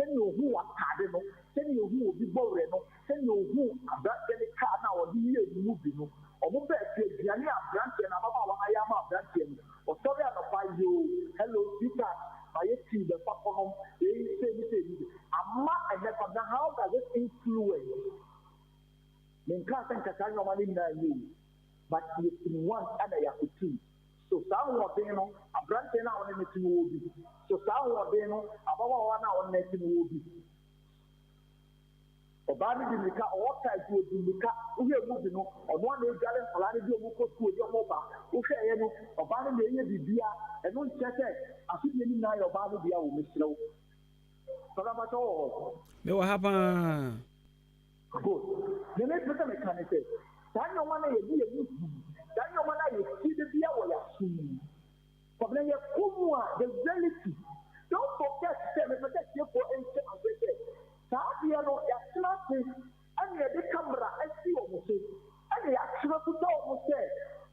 Send you who are cardinal, send you who will be boring, send you who are that any car now or the year moving. Or move back to Gianni, branch and I am a branch. Or sorry, I'll find you. Hello, Peter. I see the platform. They say, I'm not a never. How does it influence? Then can't think that I know money you, but in one and I have to two. So, someone they know a branch and our anything will be. So, someone they know about 1 hour anything will be. Obani di nika or type to di nika uye mu no ono na egale falani di omuko ku odi omoba uhwe ye no obani na eye bibia eno nchete asudi ni na yo obani bia wo mesrew sala ba to me what happen good the next person mechanic say danyo mana ye bi ye ni danyo mana ye sidi bia wo ya sum problem ye kumwa the reality don't forget say me forget you for ancient and say Sabia no yasinate and the camera and see what we say. And the actual to say,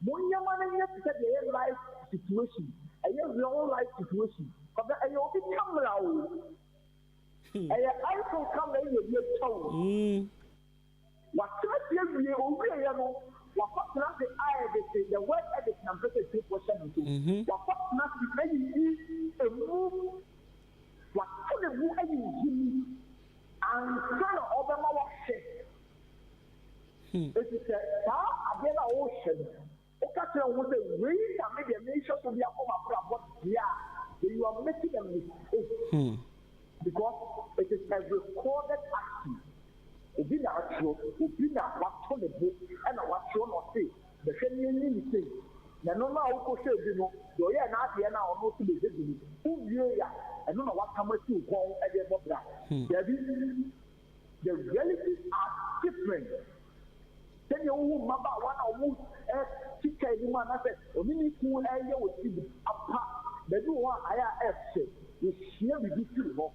Munyama said the life situation, a real life situation. But the camera, a iPhone camera in your tone. What you okay, what not the eye, the web edit and better 2%. What not the a move, what could the move and kind of over my shit. It is a again ocean. Okay, with the read and maybe a nation to be a form of what you are making a mistake. Because it is a recorded action. It is actual, it is what's on the book and what's on the the same thing. Na no ma wo ko se bi no do ye na ade na ono to be bi who vie ya and no what come to kon e de bobra the realities are different then you who maba one or teacher ni man say oni ni ku e ye wo ti apa the do one aya f you share bi ti ho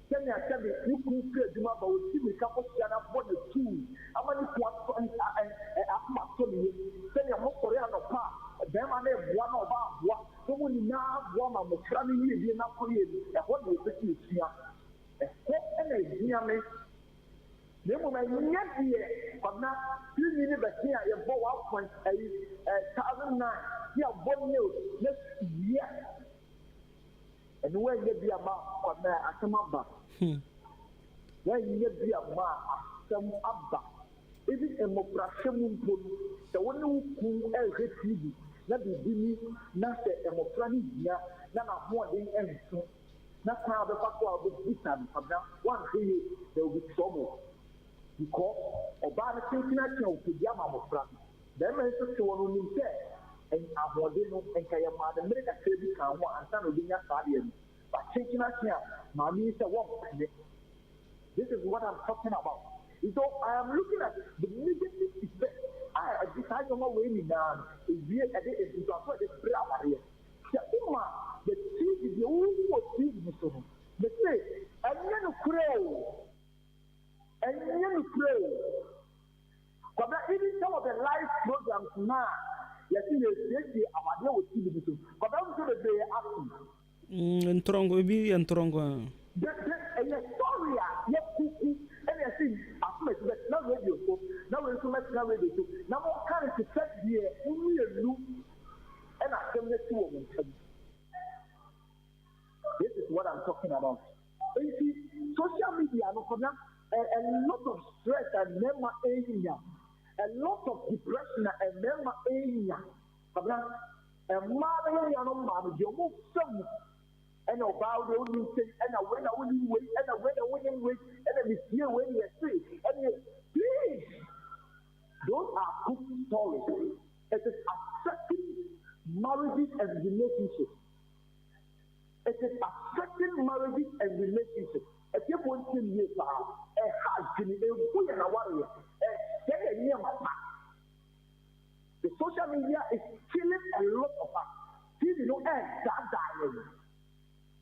then ya tell me you ku create ma ba wo ti mi ka ko sia na for the two amani ku and apa so ni then you mo kore anopa them and one of our someone now one of the family in the Napoleon, and what we see here. A hope and a diamond. They will make here, but now you need a here, you go out when 1009. You have 1 year next year. And where you be a mark for me, I come up. When you be a mark, I come up. Even a mopration, the one who is na bibini na se emofrani bia na na ho den enso That's how the fact of this time from now, one day there will be trouble. Because Obama thinking that you could be a mamma from them, and so to one who said, and I want to know and Kayama, the American credit can want and son of being a guardian. But thinking that here, Mammy is a woman. This is what I'm talking about. So I am looking at the negative effect. I decide on my way down. Is real at the end of the prayer. The TV, the old TV, the say, and then crow. And then crow. But even some of the live programs now, you see, they are there with TV. But I'm going to be asking. And Trongo, maybe and Trongo. Yes, sorry, yes, and I think but no radio, no radio, now more kind of set here, only a loop, and I come to women. This is what I'm talking about. You see, social media, a lot of stress and member area, a lot of depression and member area. And mother, you move some. And about the only thing, and I went away, and I went away, and I miss you when you see, and please, those are good stories. It is affecting marriages and relationships. It is affecting marriages and relationships. If you want to live a husband, a woman, a warrior, the social media is killing a lot of us. You know, that dying.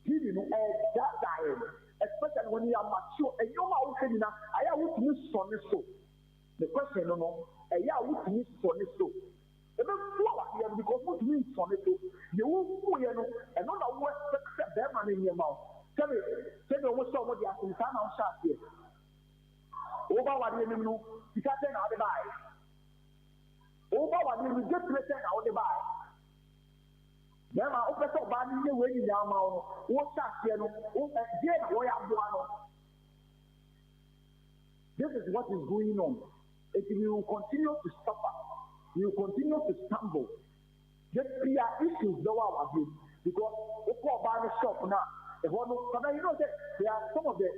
You know, that dying, especially when you are mature, and you are okay now. I would miss son so. The question, no, and I would miss son so. And then because what means son so, you will, and not a word except them and in your mouth. Tell me what's what you are in time on shot here. Over what you know, you can't tell how to buy. Over what you just pretend how to buy. Then I open up bad in the way down now. What's that? This is what is going on. If you will continue to suffer, you will continue to stumble. Just PR issues though our view. Because if you buy the shop now, you know that there are some of the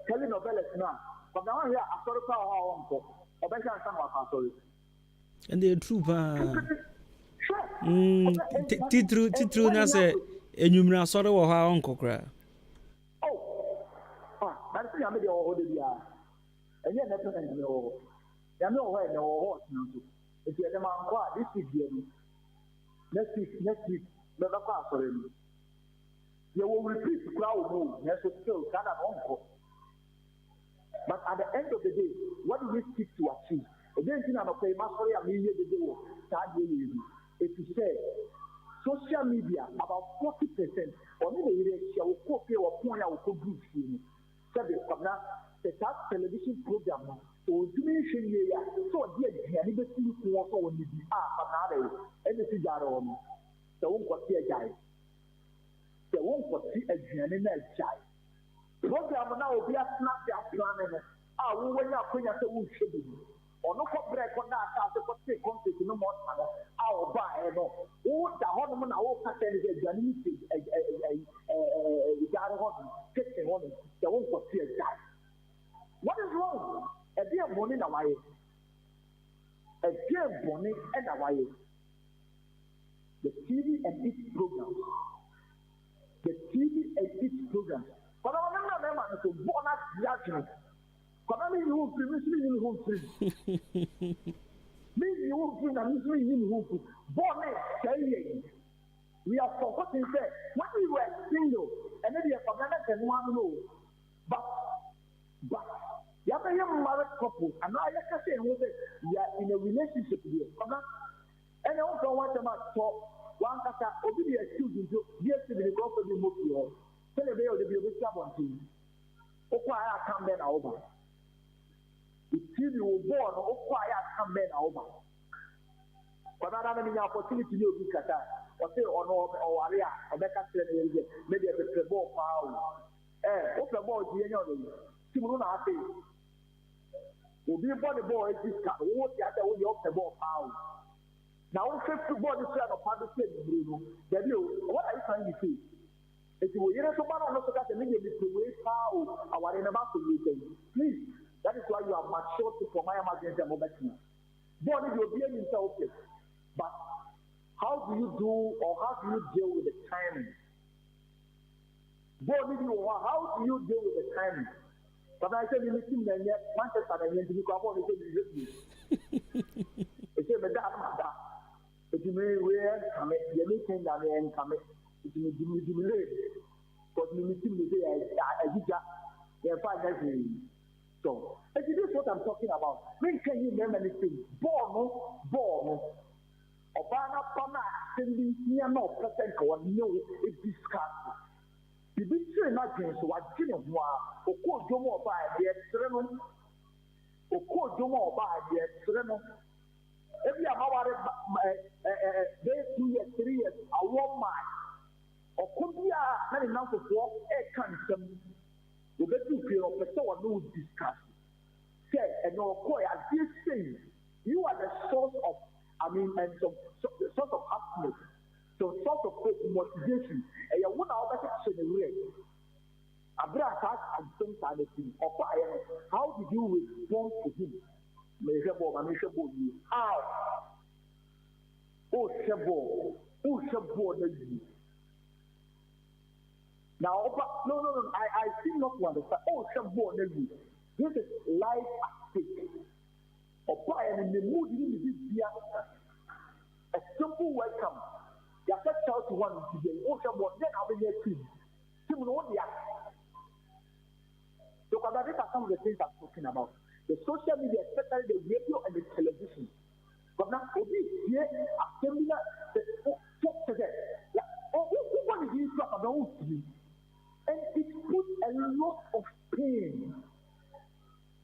telenovelas now. But now here, I saw the power of uncle. Or better than some and they're true. Titru na se enyumra soro wo ha onko kra. That's the amount of the and yet that's the no. There no way no horse no. If you the man qua this week next week never pass for him. You will repeat the crowd move. Yes, still kind of uncle. But at the end of the day, what do we seek to achieve? Again, I'm okay. Mastery a million the day. Start doing it. If you say social media, about 40%, or maybe they will copy or point out to groups. The television program, so dimension here, so dear, and even see who also will be and this is our own. The one for see a guy. The one for see a general child. Program now will be a snap their plan. When you are going to say, should be. Or no break on that house, but take contact no more. I'll buy no. Oh, the hormone, I will cut a Janisi, a garden, kitchen woman, the one for fear die. What is wrong? A dear money in a way. A dear money and a way. The TV and its programs. The TV and its programs. But I remember to bonus judgment. You will previously in home free. Maybe you will bring a mystery in home. Bonnet, saying, we are forgotten that when we were single, and then we are forgotten and one know. But, you have a young married couple, and now I can say, we are in a relationship here. And I also want to talk one that obedient student, yesterday, go for the movie. Tell the baby to be a stubborn team. Okay, I come then over. The TV will born or quiet come men over. But I don't have any opportunity to do Qatar. Or say, or no, or area, or better maybe a bit more power. Open more, the end. Timuna say, will be about the boy, this car, what the other way off the ball power. Now, 50 body share of public Bruno. What are you trying to say? If you hear someone on the social media, it's the way how our about to please. That is why you are mature for my emergency moment. Born will be himself, but how do you do or how do you deal with the timing? Born how do you deal with the timing? But I said, you listen, Manchester and you come on, it's a bad. It may wear come it, you may think that they come it, it may delay. But you need to be a so, and this is what I'm talking about. When can you name anything? Born. Obana Pana, sending near no present or no, it discussed. The big train against what Jim was, or called Jomo by the extreme, or called Jomo by the extreme. Every hour, 2 years, 3 years, a woman, or could be a enough of work, a cancer. You get to feel of a no discuss. Say, and no, as this thing, you are the source of, and some source of happiness, some source of motivation, and you want our section away. Abra attack and some kind of thing. Or how did you respond to him? How? Oh, Shabo, now, no, I still not understand. Oh, this is life at stake. Or in the mood in this a simple welcome. You have to shout to one today. Oh, then I'll be here too. So, these are some of the things I'm talking about. The social media, especially the radio and the television. But now, here, what is this about? And it puts a lot of pain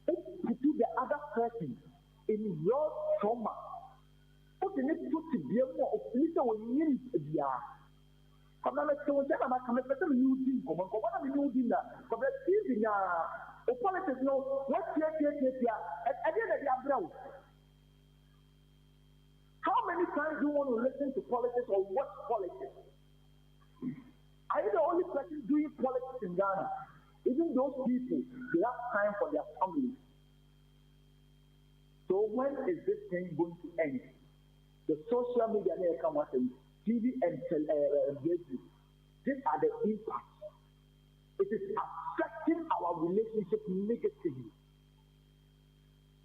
into the other person in your trauma. What you need to be more of little when you need to be. I'm not going to come and tell you, what are you doing? But the TV now, the politics know what at the end of the brown. How many times do you want to listen to politics or watch politics? Are you the only person doing politics in Ghana? Even those people, they have time for their families. So when is this thing going to end? The social media, TV and radio, these are the impacts. It is affecting our relationship negatively.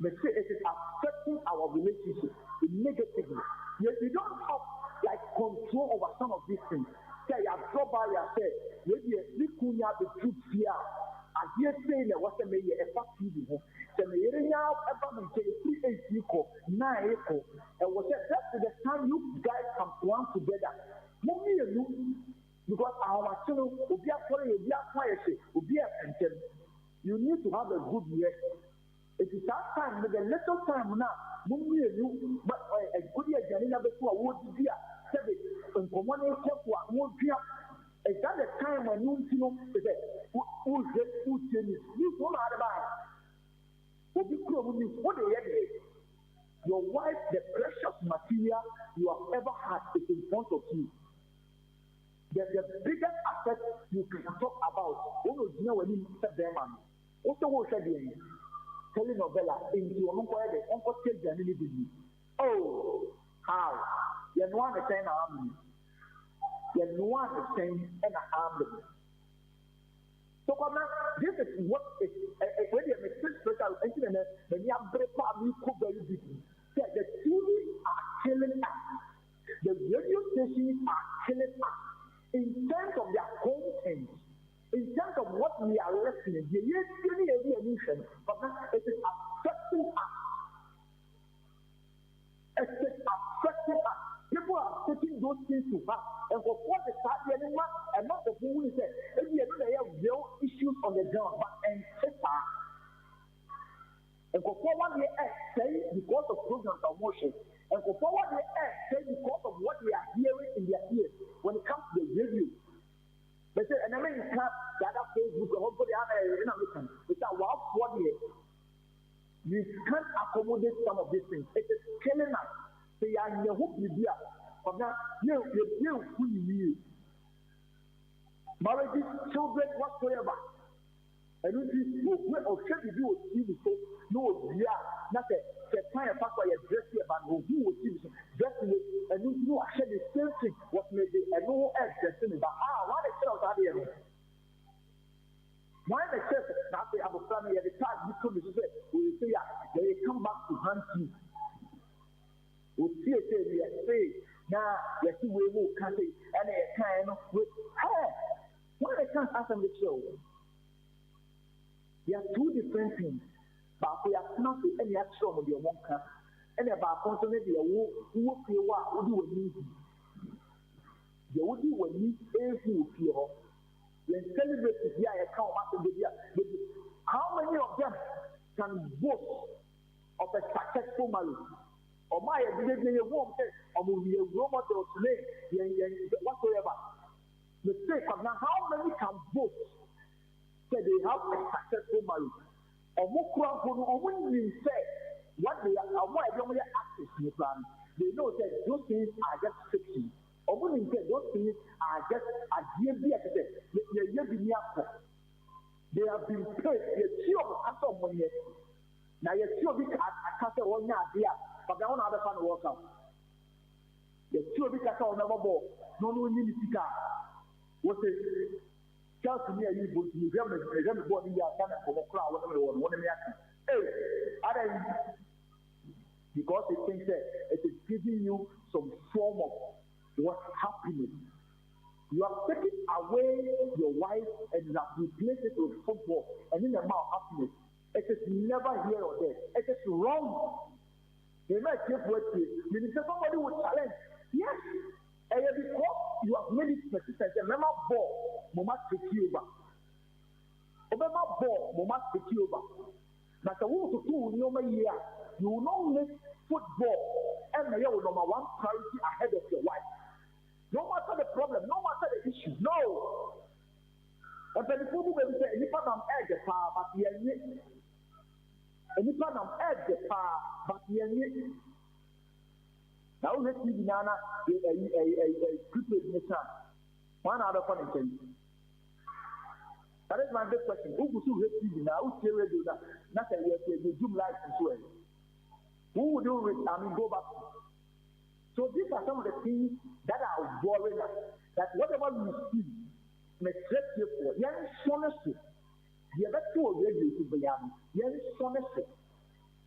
It is affecting our relationship negatively. Yet we don't have like control over some of these things. Say, I drop by your say, you couldn't have the truth here. I hear saying that what I may have to do. The Mayor ever say 3 equal, 9 equal, and was that the time you guys come one together. Because our children will be a foreign, will be a quiet, will be a content. You need to have a good rest. It is that time, with a little time now, but a good year, Janina, before I would be and for one won't be up. Is that the time when you know who's you don't know about what your wife, the precious material you have ever had is in front of you. The biggest asset you can talk about when you said them also what said telenovela into your uncle take the business. Oh, how? You know what I'm saying? You know what I'm saying? And I'm so this is what is when you make this special internet, when you have break up, you could very deeply. The TV are killing us. The radio stations are killing us in terms of their content, in terms of what we are listening. But it is affecting us. It is affecting us. People are taking those things to heart. And for what the start and not the people who say, if you have real issues on the ground, but and and for what they say because of programs of motion, and for what they say because of what they are hearing in their ears when it comes to the review. They say, and I mean, you can't gather Facebook, hopefully, you can't accommodate some of these things. It is killing us. They are in the hope you do. From now, marriage whatsoever. And you see, we should be doing TV so no, yeah, nothing. The time back where you're dressed here, but who will see this dressing it, and you know, actually, the same thing was made and no egg dressing it. But why the hell out here? Why the chef now they have a family at the time you come to say, we say, they come back to hunt you. We see it, we say, now, let's see where we can say, and they kind of with, hey, why they can't ask them the show? They are two different things, but we are not to any action with your one camp, and about constantly who feel what would do with me. They would do with me, every feel. When celebrating here, I come back to the year. How many of them can boast of a successful marriage? Or my everyday home says, or will be a robot or today, whatsoever. Mistake, but now how many can boast that they have a successful marriage? Or more or when you say what they are, why don't they access the plan? They know that those things are just fiction. Or when you say those things are just a dear, they have been paid, they cheer of money. Now you see a can't say 1 year, but I want other fun to work out. The two big cat on never ball, no need to car. What is just near you, but you remember body your son for a crowd, whatever one of because it thinks that it is giving you some form of what happiness. You have taken away your wife and you have replaced it with football and in the amount of happiness. It is never here or there. It is wrong. They might give what you mean. Somebody would challenge. Yes. And because you have made it persistent, remember ball, mama take you over. Remember ball, mama take you over. Now the woman to do no year, you will not make football and your number one priority ahead of your wife. No matter the problem, no matter the issue. No. And then the people will say, if I'm egg the power, but the end. And if I'm egg the power, but the end. Now let's see banana a prepared nation. One other funny thing. That is my big question. Who would you hate now? Who still do that? Not a year to do life as well. Who would do it? I mean, go back. So these are some of the things that are worrying us. That whatever we see, may stress you for. Yan honesty. The better already to be young. Yan honesty.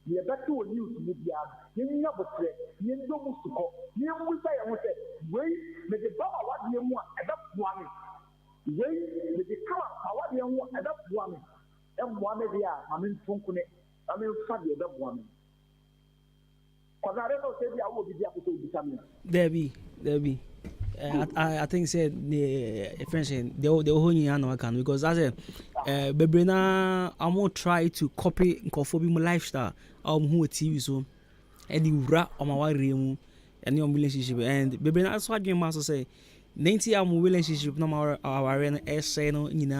The better news to be young. You never say, you don't move to go. You will say, I will say, wait, may the Baba what you want, and that's one. Wait, may the car, what you want, and that's one. And one of the I mean, Funkune, I mean, Fabi, that one. Debbie. I think said the French the whole year can because as a Bebrina I won't try to copy Kofobi lifestyle who TV so and you rap on my room and your relationship and Bebrina that's what you must say 90 relationship no more our essay no in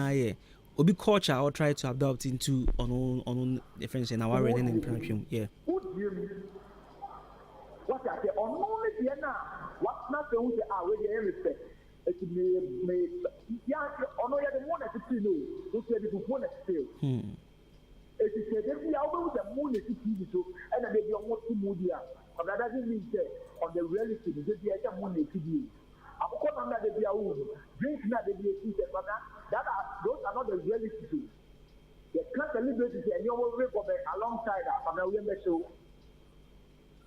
obi culture or try to adopt into on the French and our in yeah. What I say, only the now. What's not the way I already respect. It may, yeah, only the one that you know, who said it before next day. It is said that we are always the moon is TV show, and then they don't want to move here. But that doesn't mean that on the reality, they are the moon is TV. I'm going on that they are old. Drink not the TV, but those are not the reality show. They can't celebrate it and you will wake up alongside that, but now we are show.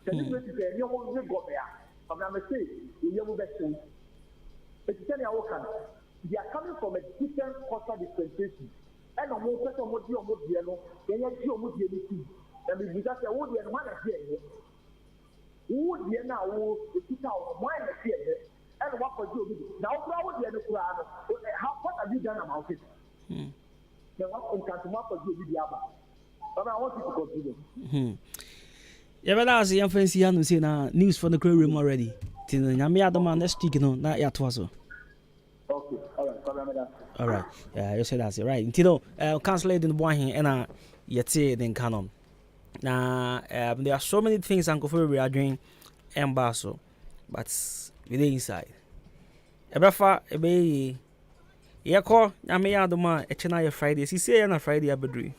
Celebrity say you will go there. But I say you will be soon. It's telling you they are coming from a different cultural dispensation. And on one person would be on what you know, then you would be anything. And we just say, oh, the one here. Who the now will put out one here and what for you? Now, how would you what have you done about it? Then what can what for you with the other? But I want you to continue. Yeah, but that's the fancy and say na news from the crew room already. Tin nyame adoma next week no na ya to aso. Okay, all right. Yeah, you say that's it, right. Intino cancel it in the boy here and yete then canon. Now there are so many things Uncle we are doing embasso, but we dey inside. Ebefa ebe Yako, I may add my Echena Friday. See, say on a Friday, Abedri.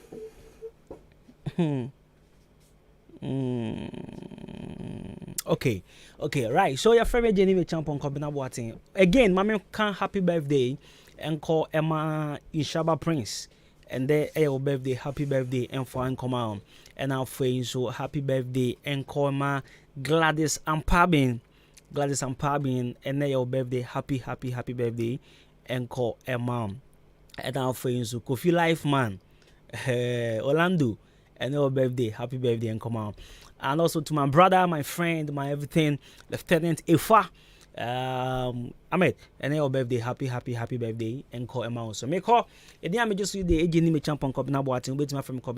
Okay, right. So your favorite Jenny champion Kobina Boating. Again, Mammy can happy birthday and call Emma Ishaba Prince. And there your birthday, happy birthday, and for come on. And our friends, so happy birthday, and call my Gladys and Pabin, and there your birthday, happy birthday, and call Emma. And our friends, so Kofi Life Man, Orlando, and your birthday, happy birthday, and come on. And also to my brother, my friend, my everything, Lieutenant Ifa. Ahmed, and your birthday, happy birthday, and call Emma. So make call. And then I just see the agent champion Kobina Boating, with my friend Kobina